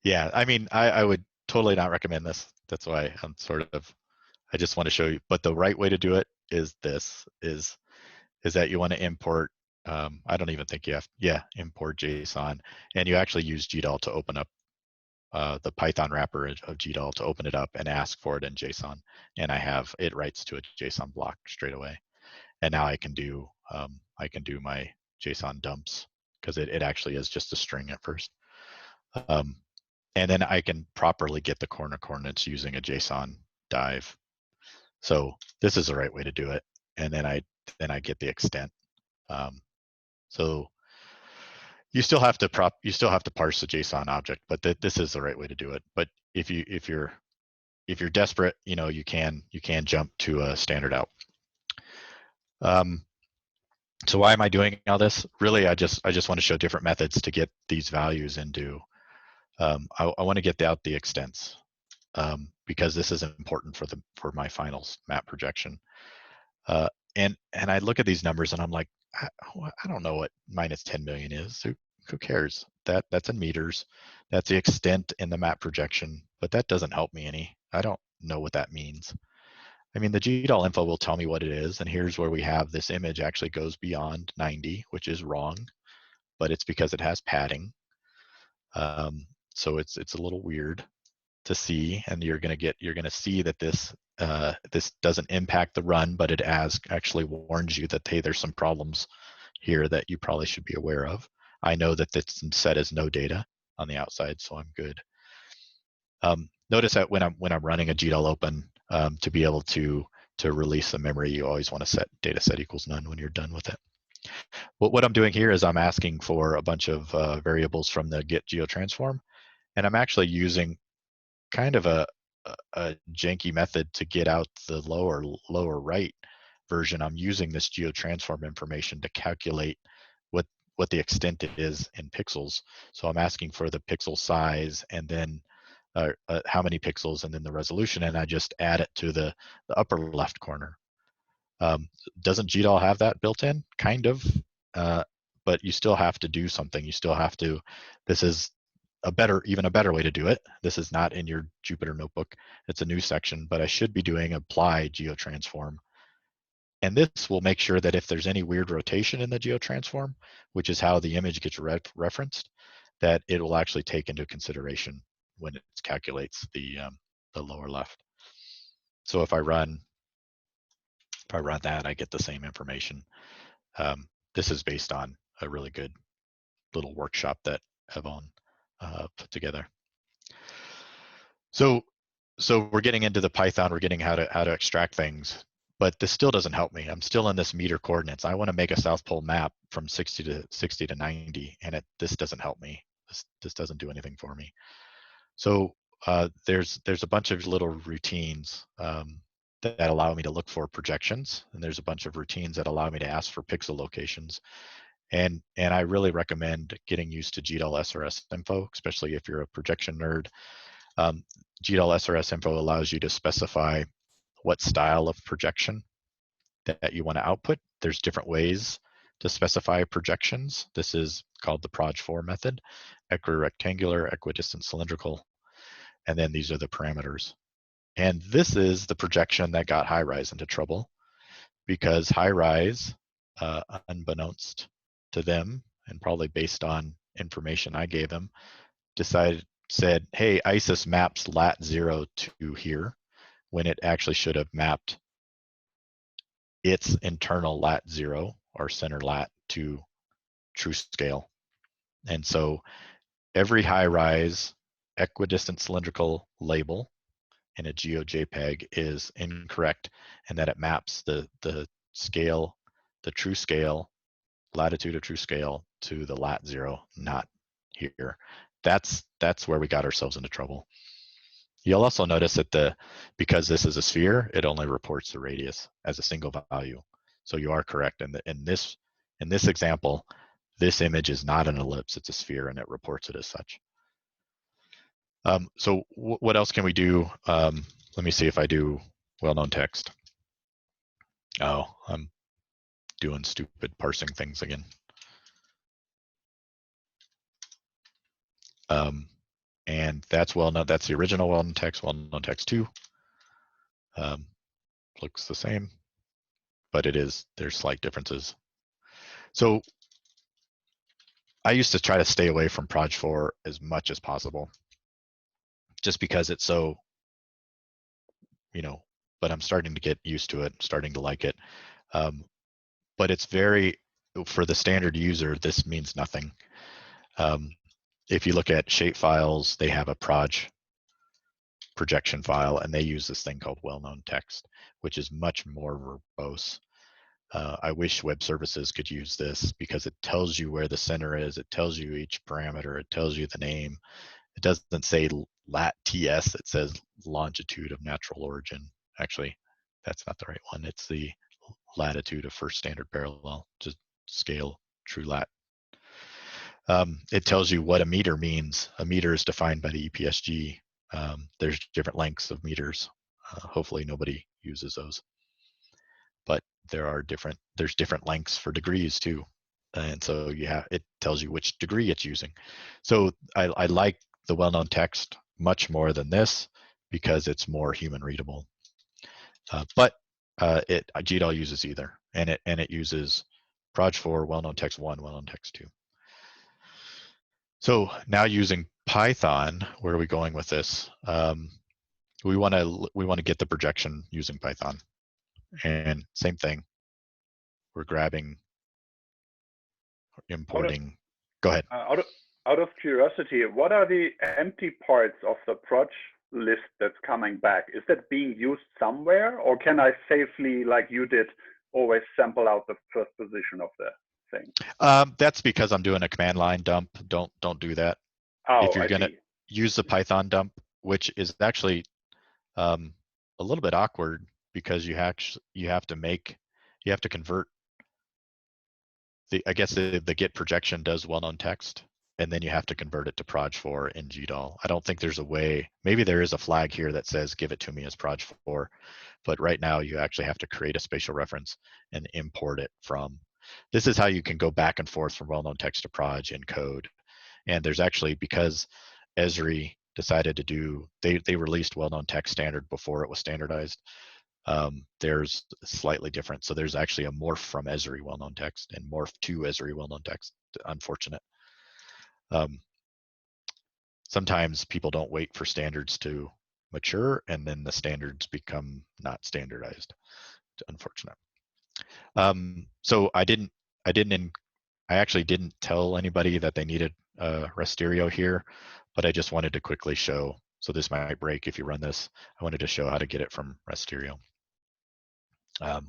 yeah, I mean, I would totally not recommend this. That's why I'm sort of, I just want to show you. But the right way to do it is this: is that you want to import. I don't even think you have. Yeah, import JSON, and you actually use GDAL to open up the Python wrapper of GDAL to open it up and ask for it in JSON. And it writes to a JSON block straight away. And now I can do my JSON dumps because it actually is just a string at first. And then I can properly get the corner coordinates using a JSON dive. So this is the right way to do it. And then I get the extent. So you still have to parse the JSON object, but this is the right way to do it. But if you're desperate, you can jump to a standard out. So why am I doing all this? Really, I just want to show different methods to get these values into. I want to get out the extents because this is important for my finals map projection. And I look at these numbers and I'm like, I don't know what minus 10 million is. Who cares? That's in meters. That's the extent in the map projection, but that doesn't help me any. I don't know what that means. I mean, the GDAL info will tell me what it is, and here's where we have this image actually goes beyond 90, which is wrong, but it's because it has padding. So it's a little weird to see, and you're gonna see that this doesn't impact the run, but it actually warns you that, hey, there's some problems here that you probably should be aware of. I know that it's set as no data on the outside, so I'm good. Notice that when I'm running a GDAL open, to be able to release the memory, you always want to set data set equals none when you're done with it. What I'm doing here is I'm asking for a bunch of variables from the get geotransform, and I'm actually using kind of a janky method to get out the lower right version. I'm using this geotransform information to calculate what the extent is in pixels. So I'm asking for the pixel size and then how many pixels and then the resolution, and I just add it to the upper left corner. Doesn't GDAL have that built in? Kind of, but you still have to do something. You still have to, this is even a better way to do it. This is not in your Jupyter notebook. It's a new section, but I should be doing apply geotransform. And this will make sure that if there's any weird rotation in the geotransform, which is how the image gets referenced, that it will actually take into consideration when it calculates the lower left. So if I run that, I get the same information. This is based on a really good little workshop that Yvonne put together. So we're getting into the Python. We're getting how to extract things, but this still doesn't help me. I'm still in this meter coordinates. I want to make a South Pole map from 60 to 90, and this doesn't help me. This doesn't do anything for me. So there's a bunch of little routines that allow me to look for projections, and there's a bunch of routines that allow me to ask for pixel locations. And I really recommend getting used to GDAL SRS info, especially if you're a projection nerd. GDAL SRS info allows you to specify what style of projection that you want to output. There's different ways to specify projections. This is called the Proj 4 method: equirectangular, equidistant, cylindrical, and then these are the parameters. And this is the projection that got HiRise into trouble, because HiRise, unbeknownst to them, and probably based on information I gave them, said, hey, ISIS maps lat 0 to here, when it actually should have mapped its internal lat 0 or center lat to true scale. And so every HiRise equidistant cylindrical label in a GeoJPEG is incorrect, and that it maps the scale, the true scale, latitude of true scale to the lat 0, not here. That's where we got ourselves into trouble. You'll also notice that because this is a sphere, it only reports the radius as a single value. So you are correct. And in this example, this image is not an ellipse, it's a sphere, and it reports it as such. So what else can we do? Let me see if I do well-known text. Oh, doing stupid parsing things again. And that's well-known. That's the original well-known text. Well-known text 2 looks the same, but there's slight differences. So I used to try to stay away from Proj 4 as much as possible, just because it's so, but I'm starting to get used to it, starting to like it. But it's for the standard user, this means nothing. If you look at shapefiles, they have a Proj projection file, and they use this thing called well-known text, which is much more verbose. I wish web services could use this because it tells you where the center is. It tells you each parameter. It tells you the name. It doesn't say lat TS. It says longitude of natural origin. Actually, that's not the right one. It's the latitude of first standard parallel, just scale true lat. It tells you what a meter means. A meter is defined by the EPSG. There's different lengths of meters. Hopefully nobody uses those. But there's different lengths for degrees too. And so it tells you which degree it's using. So I like the well-known text much more than this because it's more human readable. But GDAL uses either, and it uses Proj 4, well-known text 1, well-known text 2. So now using Python, where are we going with this? We want to get the projection using Python, and same thing. We're grabbing, importing. Go ahead. Out of curiosity, what are the empty parts of the Proj list that's coming back? Is that being used somewhere, or can I safely, like you did, always sample out the first position of the thing? That's because I'm doing a command line dump. Don't do that. Oh, if you're going to use the Python dump, which is actually a little bit awkward because you have to convert I guess the get projection does well-known text, and then you have to convert it to Proj 4 in GDAL. I don't think there's a way. Maybe there is a flag here that says give it to me as Proj 4, but right now you actually have to create a spatial reference and import it from. This is how you can go back and forth from well-known text to Proj in code. And there's actually, because Esri decided to do, they released well-known text standard before it was standardized. There's slightly different. So there's actually a morph from Esri well-known text and morph to Esri well-known text. Unfortunate. Sometimes people don't wait for standards to mature, and then the standards become not standardized. Unfortunate. So I actually didn't tell anybody that they needed Rasterio here, but I just wanted to quickly show. So this might break if you run this. I wanted to show how to get it from Rasterio,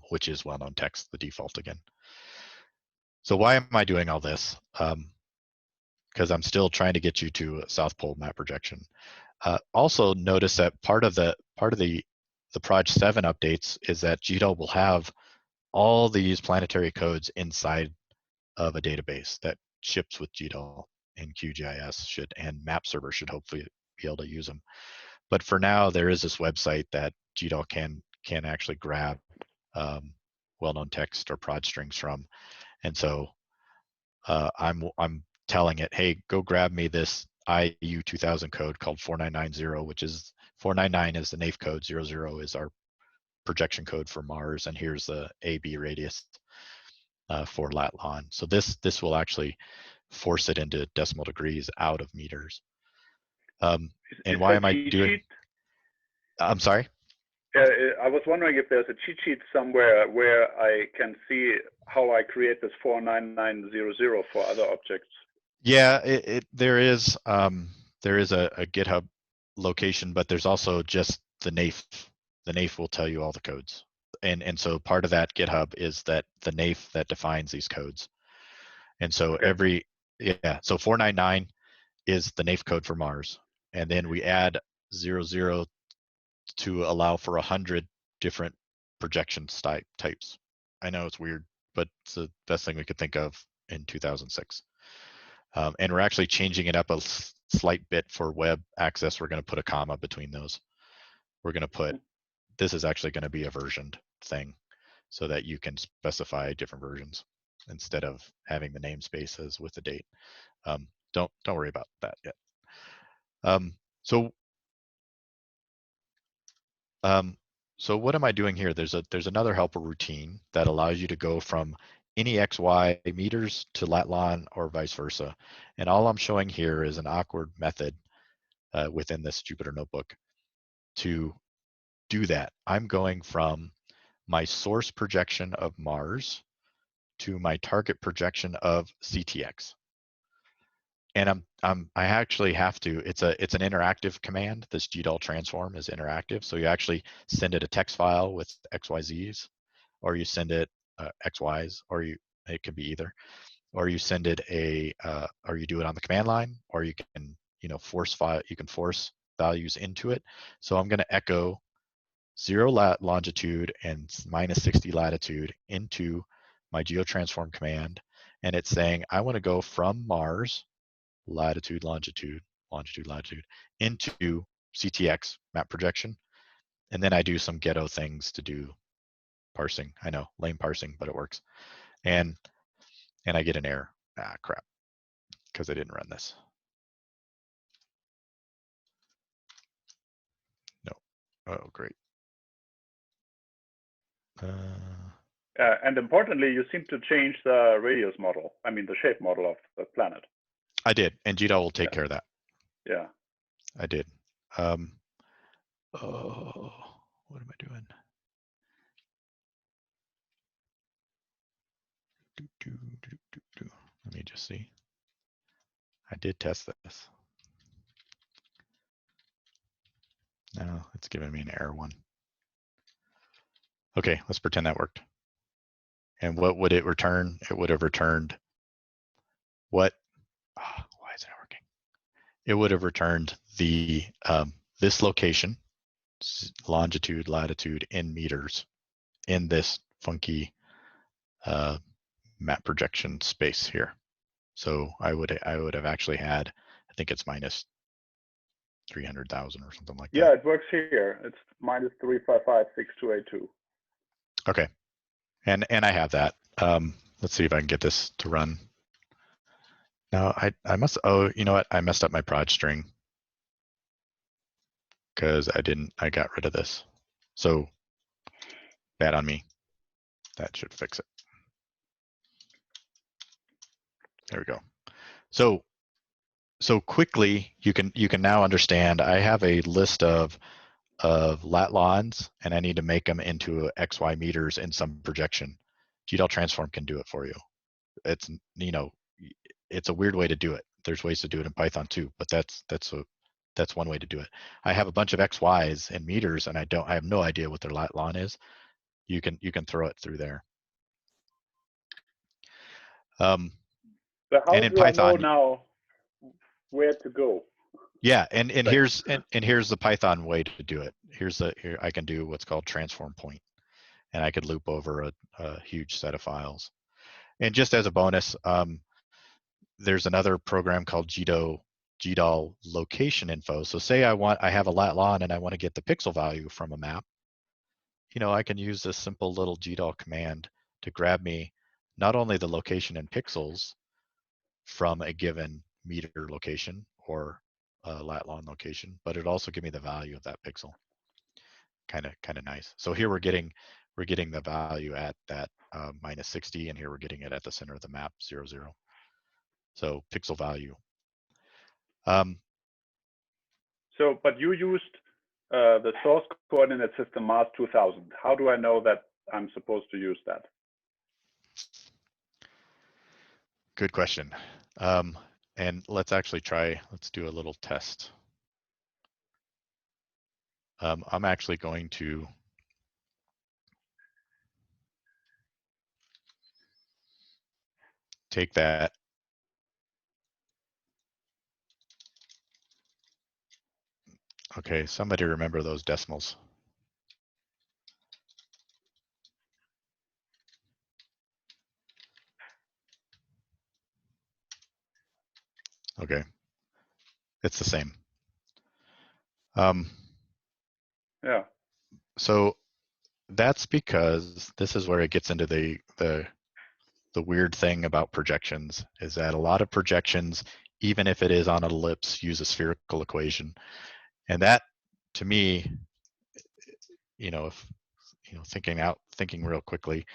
which is well-known text, the default again. So why am I doing all this? Because I'm still trying to get you to a South Pole map projection. Also notice that part of the Proj 7 updates is that GDAL will have all these planetary codes inside of a database that ships with GDAL, and QGIS and map server should hopefully be able to use them. But for now, there is this website that GDAL can actually grab well-known text or Proj strings from, and so I'm telling it, hey, go grab me this IU 2000 code called 4990, which is 499 is the NAIF code, 00 is our projection code for Mars, and here's the AB radius for lat-lon. So this will actually force it into decimal degrees out of meters. And why am I doing? I'm sorry? I was wondering if there's a cheat sheet somewhere where I can see how I create this 49900 for other objects. Yeah, there is a GitHub location, but there's also just the NAIF. The NAIF will tell you all the codes. And so part of that GitHub is that the NAIF that defines these codes. And so so 499 is the NAIF code for Mars. And then we add 00 to allow for 100 different projection types. I know it's weird, but it's the best thing we could think of in 2006. And we're actually changing it up a slight bit for web access. We're going to put a comma between those. We're going to put, this is actually going to be a versioned thing. so that you can specify different versions instead of having the namespaces with the date. Don't worry about that yet. So what am I doing here? There's another helper routine that allows you to go from any XY meters to lat/lon or vice versa. And all I'm showing here is an awkward method within this Jupyter notebook to do that. I'm going from my source projection of Mars to my target projection of CTX. And I actually have to, it's an interactive command. This GDAL transform is interactive. So you actually send it a text file with XYZs, or you send it XYs, or it could be either, or you send it or you do it on the command line, or you can, force values into it. So I'm going to echo 0 longitude and -60 latitude into my geotransform command. And it's saying, I want to go from Mars, latitude, longitude, latitude, into CTX map projection. And then I do some ghetto things to do parsing. I know, lame parsing, but it works. And I get an error. Ah, crap, because I didn't run this. No. Oh, great. And importantly, you seem to change the radius model. I mean, the shape model of the planet. I did, and GDAL will take care of that. Yeah. I did. Oh, what am I doing? Let me just see. I did test this. No, it's giving me an error one. Okay, let's pretend that worked. And what would it return? It would have returned what? Why isn't it working? It would have returned the this location, longitude, latitude in meters, in this funky map projection space here. So I would have actually had, I think it's minus 300,000 or something like that. Yeah, it works here. It's -3556282. Okay, and I have that. Let's see if I can get this to run. No, I must. Oh, you know what? I messed up my proj string because I got rid of this. So bad on me. That should fix it. There we go. So quickly, you can now understand. I have a list of lat/lons, and I need to make them into XY meters in some projection. GDAL transform can do it for you. It's it's a weird way to do it. There's ways to do it in Python too, but that's one way to do it. I have a bunch of XYs in meters, and I have no idea what their lat/lon is. You can throw it through there. So how and in do Python, I know now where to go? Yeah, and here's the Python way to do it. Here I can do what's called transform point, and I could loop over a huge set of files. And just as a bonus, there's another program called GDAL location info. So say I have a lat/lon and I want to get the pixel value from a map. I can use this simple little GDAL command to grab me not only the location in pixels from a given meter location or lat/lon location, but it also give me the value of that pixel. Kind of nice. So here we're getting the value at that -60, and here we're getting it at the center of the map, 0, 0. So pixel value. So, but you used the source coordinate system Mars 2000. How do I know that I'm supposed to use that? Good question. And let's actually let's do a little test. I'm actually going to take that. Okay, somebody remember those decimals. Okay, it's the same. Yeah. So that's because this is where it gets into the weird thing about projections, is that a lot of projections, even if it is on an ellipse, use a spherical equation. And that, to me, if thinking real quickly,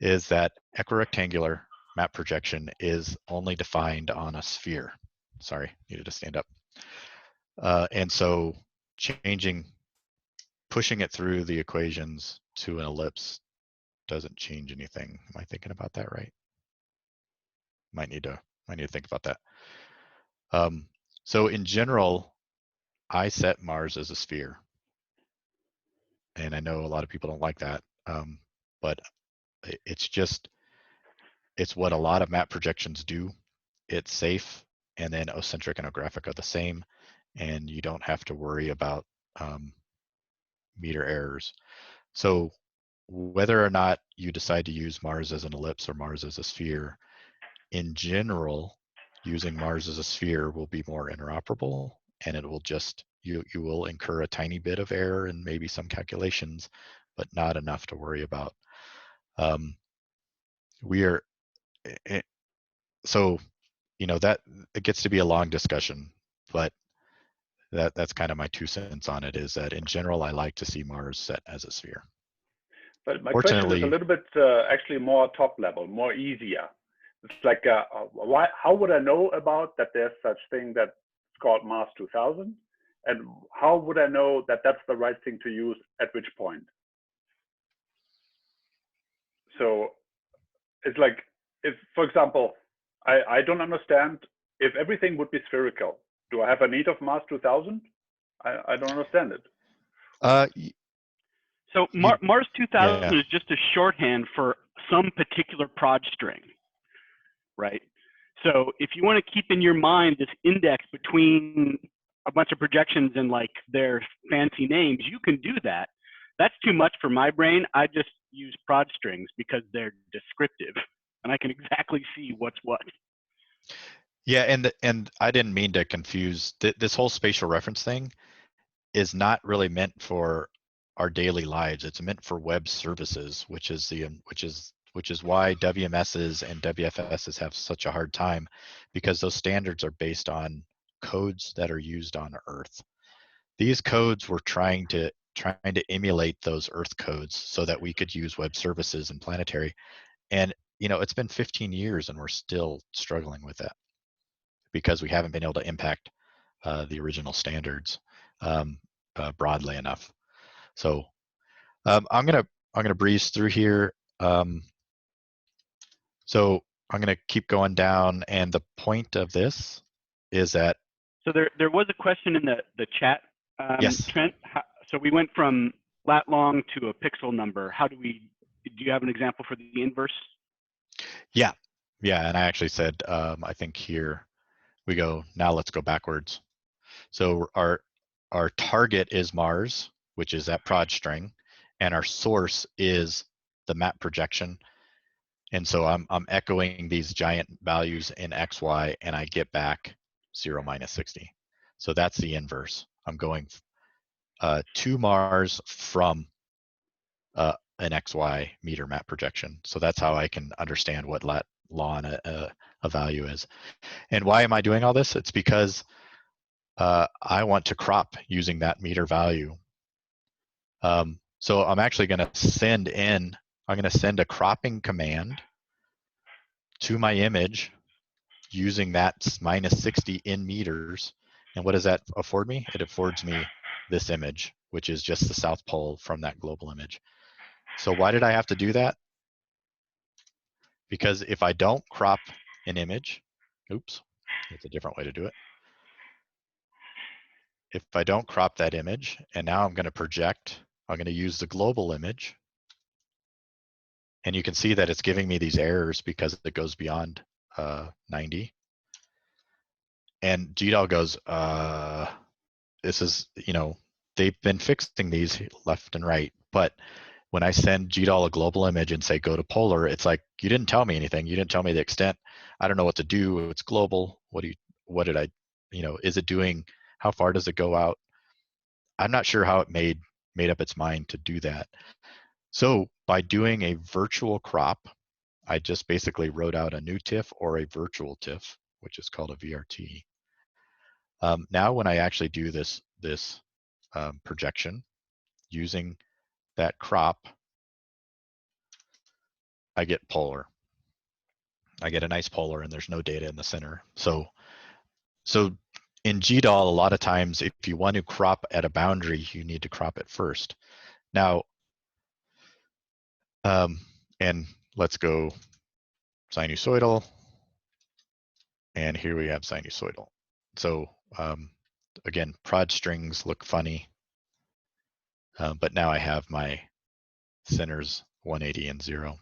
is that equirectangular map projection is only defined on a sphere. Sorry, needed to stand up. And so pushing it through the equations to an ellipse doesn't change anything. Am I thinking about that right? Might need to think about that. So in general, I set Mars as a sphere. And I know a lot of people don't like that, but it's what a lot of map projections do. It's safe, and then ocentric and ographic are the same, and you don't have to worry about meter errors. So whether or not you decide to use Mars as an ellipse or Mars as a sphere, in general, using Mars as a sphere will be more interoperable, and it will just, you will incur a tiny bit of error and maybe some calculations, but not enough to worry about. So, that it gets to be a long discussion, but that's kind of my 2 cents on it, is that in general, I like to see Mars set as a sphere. But my question is a little bit actually more top level, more easier. It's like, how would I know about that there's such thing that's called Mars 2000? And how would I know that that's the right thing to use at which point? So it's like, if, for example, I don't understand, if everything would be spherical, do I have a need of Mars 2000? I don't understand it. So Mars 2000 is just a shorthand for some particular Proj string, right? So if you want to keep in your mind this index between a bunch of projections and like their fancy names, you can do that. That's too much for my brain. I just use Proj strings because they're descriptive and I can exactly see what's what. Yeah, and I didn't mean to confuse. This whole spatial reference thing is not really meant for our daily lives. It's meant for web services, which is why WMSs and WFSs have such a hard time, because those standards are based on codes that are used on Earth. These codes were trying to emulate those Earth codes so that we could use web services and Planetary. And it's been 15 years and we're still struggling with that because we haven't been able to impact the original standards broadly enough. So I'm gonna breeze through here. So I'm gonna keep going down, and the point of this is that. So there was a question in the chat, yes. Trent. So we went from lat long to a pixel number. Do you have an example for the inverse? Yeah, and I actually said I think here we go. Now let's go backwards. So our target is Mars, which is that Proj string, and our source is the map projection. And so I'm echoing these giant values in X, Y, and I get back 0, minus 60. So that's the inverse. I'm going to Mars from an XY meter map projection. So that's how I can understand what lat lon a value is. And why am I doing all this? It's because I want to crop using that meter value. So I'm actually going to send a cropping command to my image using that minus 60 in meters. And what does that afford me? It affords me this image, which is just the South Pole from that global image. So why did I have to do that? Because if I don't crop an image, oops, that's a different way to do it. If I don't crop that image, and now I'm going to project, I'm going to use the global image. And you can see that it's giving me these errors because it goes beyond 90. And GDAL goes, this is, they've been fixing these left and right. But when I send GDAL a global image and say, go to polar, it's like, you didn't tell me anything. You didn't tell me the extent. I don't know what to do. It's global. What did I, is it doing, how far does it go out? I'm not sure how it made up its mind to do that. So by doing a virtual crop, I just basically wrote out a new TIFF or a virtual TIFF, which is called a VRT. Now when I actually do this projection using that crop, I get polar. I get a nice polar and there's no data in the center. So in GDAL, a lot of times if you want to crop at a boundary, you need to crop it first. Now, and let's go sinusoidal. And here we have sinusoidal. So again, prod strings look funny, but now I have my centers 180 and 0.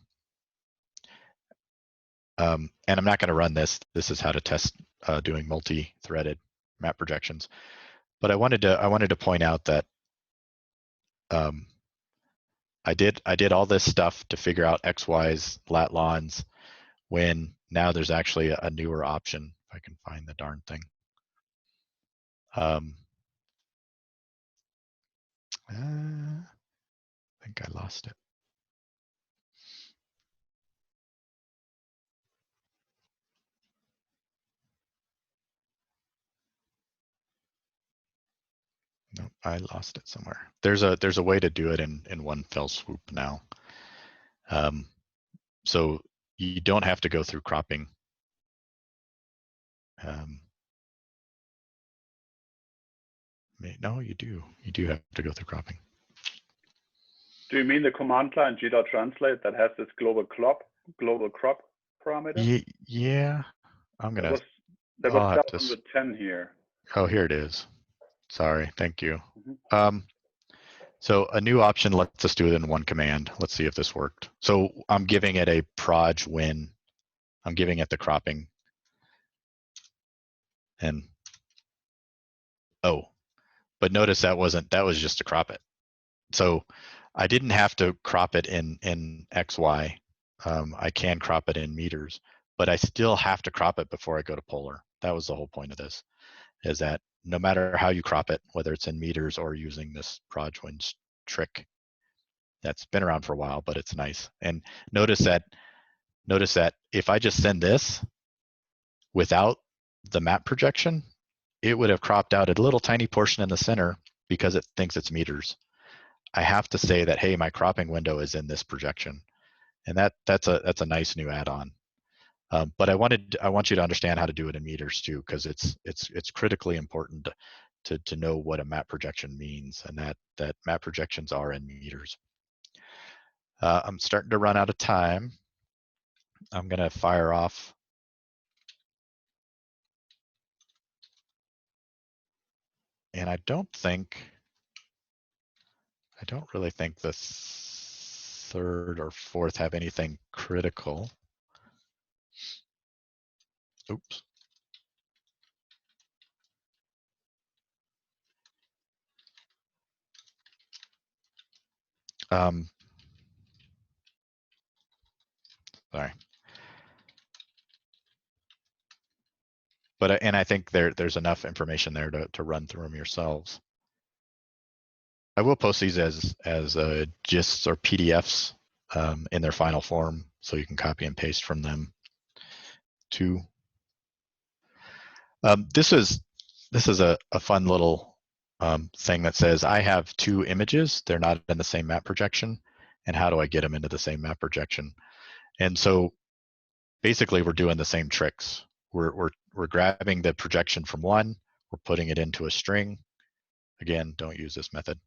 And I'm not going to run this. This is how to test doing multi-threaded map projections. But I wanted to point out that I did all this stuff to figure out XY's lat lons when now there's actually a newer option. If I can find the darn thing. I think I lost it. Nope, I lost it somewhere. There's a way to do it in one fell swoop now. So you don't have to go through cropping. No, you do. You do have to go through cropping. Do you mean the command line GDAL translate that has this global crop parameter? Yeah, I'm gonna. There was 710 here. Oh, here it is. Sorry, thank you. So a new option lets us do it in one command. Let's see if this worked. So I'm giving it a proj win. I'm giving it the cropping. And oh, but notice that was just to crop it. So I didn't have to crop it in XY. I can crop it in meters, but I still have to crop it before I go to polar. That was the whole point of this, is that no matter how you crop it, whether it's in meters or using this proj win trick, that's been around for a while, but it's nice. And notice that if I just send this without the map projection, it would have cropped out a little tiny portion in the center because it thinks it's meters. I have to say that, hey, my cropping window is in this projection, and that's a nice new add-on. But I want you to understand how to do it in meters too, because it's critically important to know what a map projection means, and that map projections are in meters. I'm starting to run out of time. I'm going to fire off. And I don't really think the third or fourth have anything critical. Oops. Sorry. But and I think there's enough information there to run through them yourselves. I will post these as GISs or PDFs in their final form, so you can copy and paste from them too. This is a fun little thing that says I have two images. They're not in the same map projection, and how do I get them into the same map projection? And so basically we're doing the same tricks. We're grabbing the projection from one, we're putting it into a string. Again, don't use this method.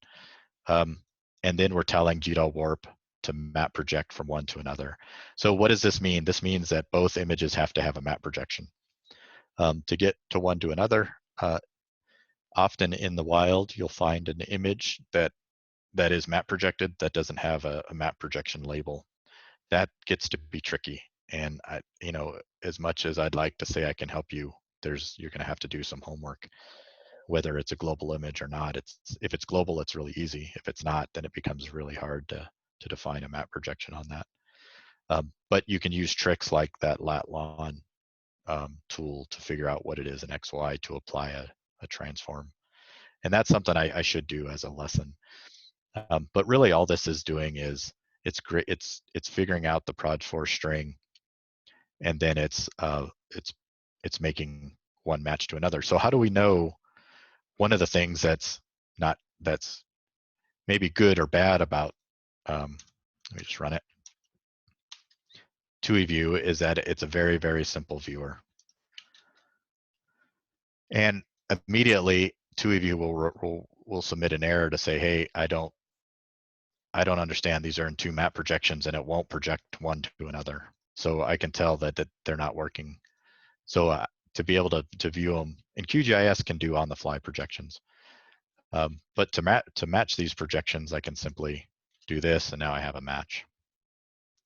And then we're telling GDAL warp to map project from one to another. So what does this mean? This means that both images have to have a map projection. To get to one to another, often in the wild, you'll find an image that is map projected that doesn't have a map projection label. That gets to be tricky. And as much as I'd like to say I can help you, you're going to have to do some homework, whether it's a global image or not. If it's global, it's really easy. If it's not, then it becomes really hard to define a map projection on that. But you can use tricks like that lat-lon tool to figure out what it is in XY to apply a transform. And that's something I should do as a lesson. But really all this is doing is it's great. It's figuring out the Proj4 string, and then it's making one match to another. So how do we know one of the things that's maybe good or bad about let me just run it. TUIView is that it's a very, very simple viewer. And immediately TUIView will submit an error to say, hey, I don't understand. These are in 2 map projections and it won't project one to another. So I can tell that they're not working. So to be able to view them, and QGIS can do on-the-fly projections. But to match these projections, I can simply do this, and now I have a match.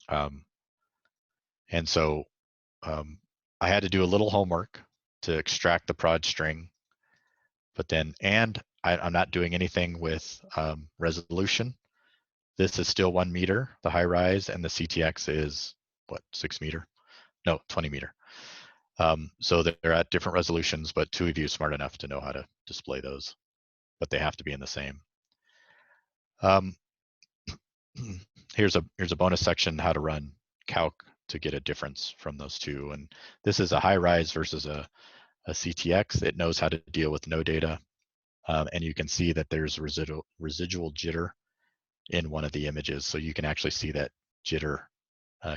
And so I had to do a little homework to extract the Proj string, but then, and I'm not doing anything with resolution. This is still 1 meter, the high rise, and the CTX is what, 6 meter? No, 20 meter. So they're at different resolutions, but TUIView is smart enough to know how to display those, but they have to be in the same. Here's a bonus section, how to run calc to get a difference from those two. And this is a high rise versus a CTX. It knows how to deal with no data. And you can see that there's residual jitter in one of the images. So you can actually see that jitter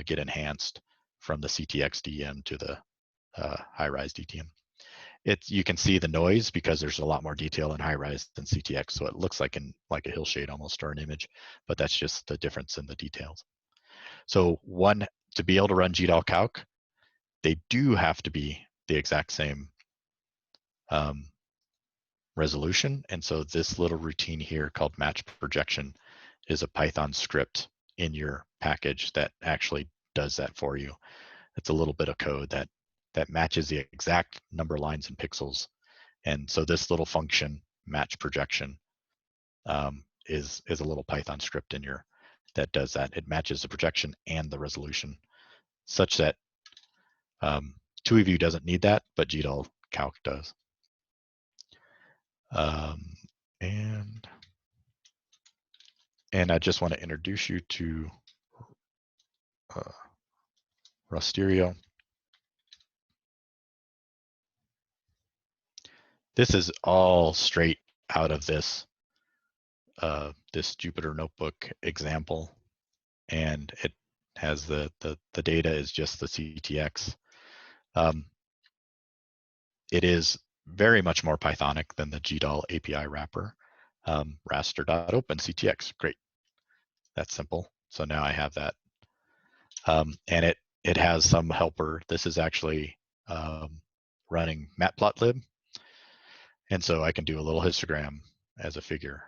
get enhanced from the CTX DEM to the high rise DTM. You can see the noise because there's a lot more detail in high rise than CTX. So it looks like a hillshade almost, or an image, but that's just the difference in the details. So to be able to run GDAL calc, they do have to be the exact same resolution. And so this little routine here called match projection is a Python script in your package that actually does that for you. It's a little bit of code that matches the exact number of lines and pixels. And so this little function, match projection, is a little Python script in that does that. It matches the projection and the resolution, such that TUIView doesn't need that, but GDAL calc does. And I just want to introduce you to Rasterio. This is all straight out of this this Jupyter Notebook example, and it has the data is just the CTX. It is very much more Pythonic than the GDAL API wrapper. Raster.open CTX, great. That's simple. So now I have that. And it has some helper. This is actually running matplotlib. And so I can do a little histogram as a figure.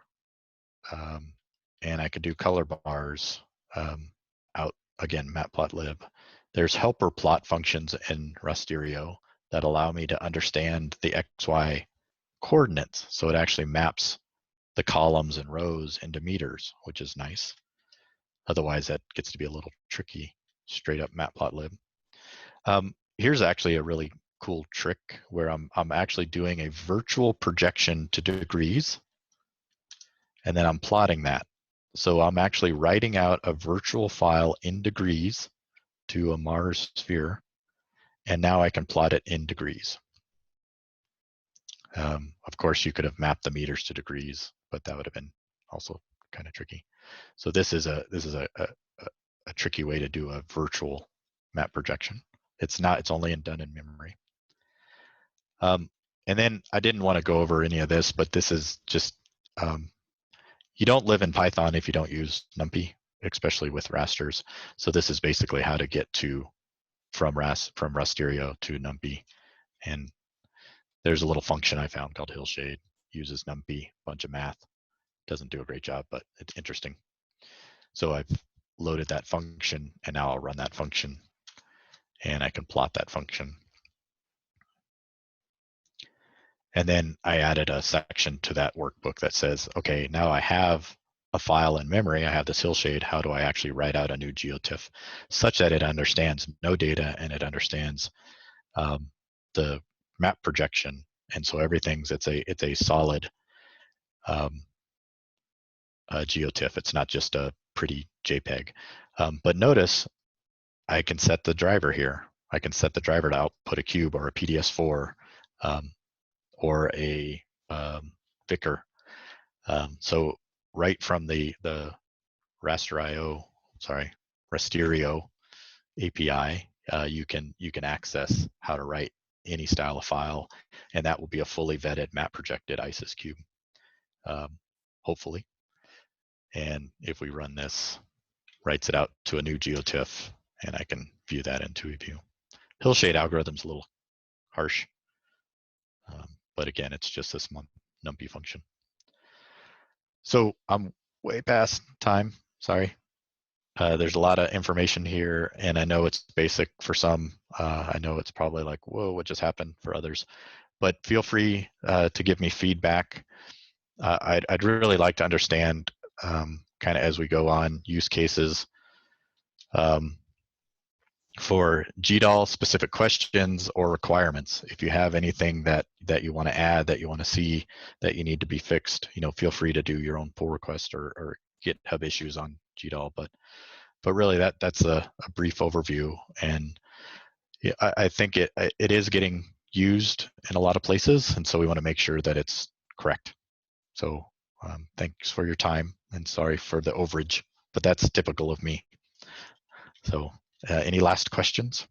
And I can do color bars out, again, matplotlib. There's helper plot functions in Rasterio that allow me to understand the XY coordinates. So it actually maps the columns and rows into meters, which is nice. Otherwise, that gets to be a little tricky, straight up matplotlib. Here's actually a really cool trick where I'm actually doing a virtual projection to degrees, and then I'm plotting that. So I'm actually writing out a virtual file in degrees to a Mars sphere, and now I can plot it in degrees. Of course, you could have mapped the meters to degrees, but that would have been also kind of tricky. So this is a tricky way to do a virtual map projection. It's only done in memory. And then I didn't want to go over any of this, but this is just, you don't live in Python if you don't use NumPy, especially with rasters. So this is basically how to get from Rasterio to NumPy. And there's a little function I found called hillshade, uses NumPy, bunch of math. Doesn't do a great job, but it's interesting. So I've loaded that function, and now I'll run that function, and I can plot that function. And then I added a section to that workbook that says, okay, now I have a file in memory, I have this hillshade, how do I actually write out a new GeoTIFF such that it understands no data and it understands the map projection. And so everything's, it's a solid GeoTIFF. It's not just a pretty JPEG. But notice I can set the driver here. I can set the driver to output a cube or a PDS4 or a VICAR. So right from the Rasterio API, you can access how to write any style of file, and that will be a fully vetted map projected ISIS cube, hopefully. And if we run this, writes it out to a new GeoTIFF, and I can view that in TUIView. Hillshade algorithm's a little harsh, but again, it's just this numpy function. So I'm way past time, sorry. There's a lot of information here, and I know it's basic for some. I know it's probably like, whoa, what just happened for others? But feel free to give me feedback. I'd really like to understand, kind of as we go on, use cases for GDAL specific questions or requirements. If you have anything that you want to add, that you want to see, that you need to be fixed, feel free to do your own pull request or GitHub issues on GDAL. But really, that's a brief overview, and I think it is getting used in a lot of places, and so we want to make sure that it's correct. So thanks for your time, and sorry for the overage, but that's typical of me. So any last questions?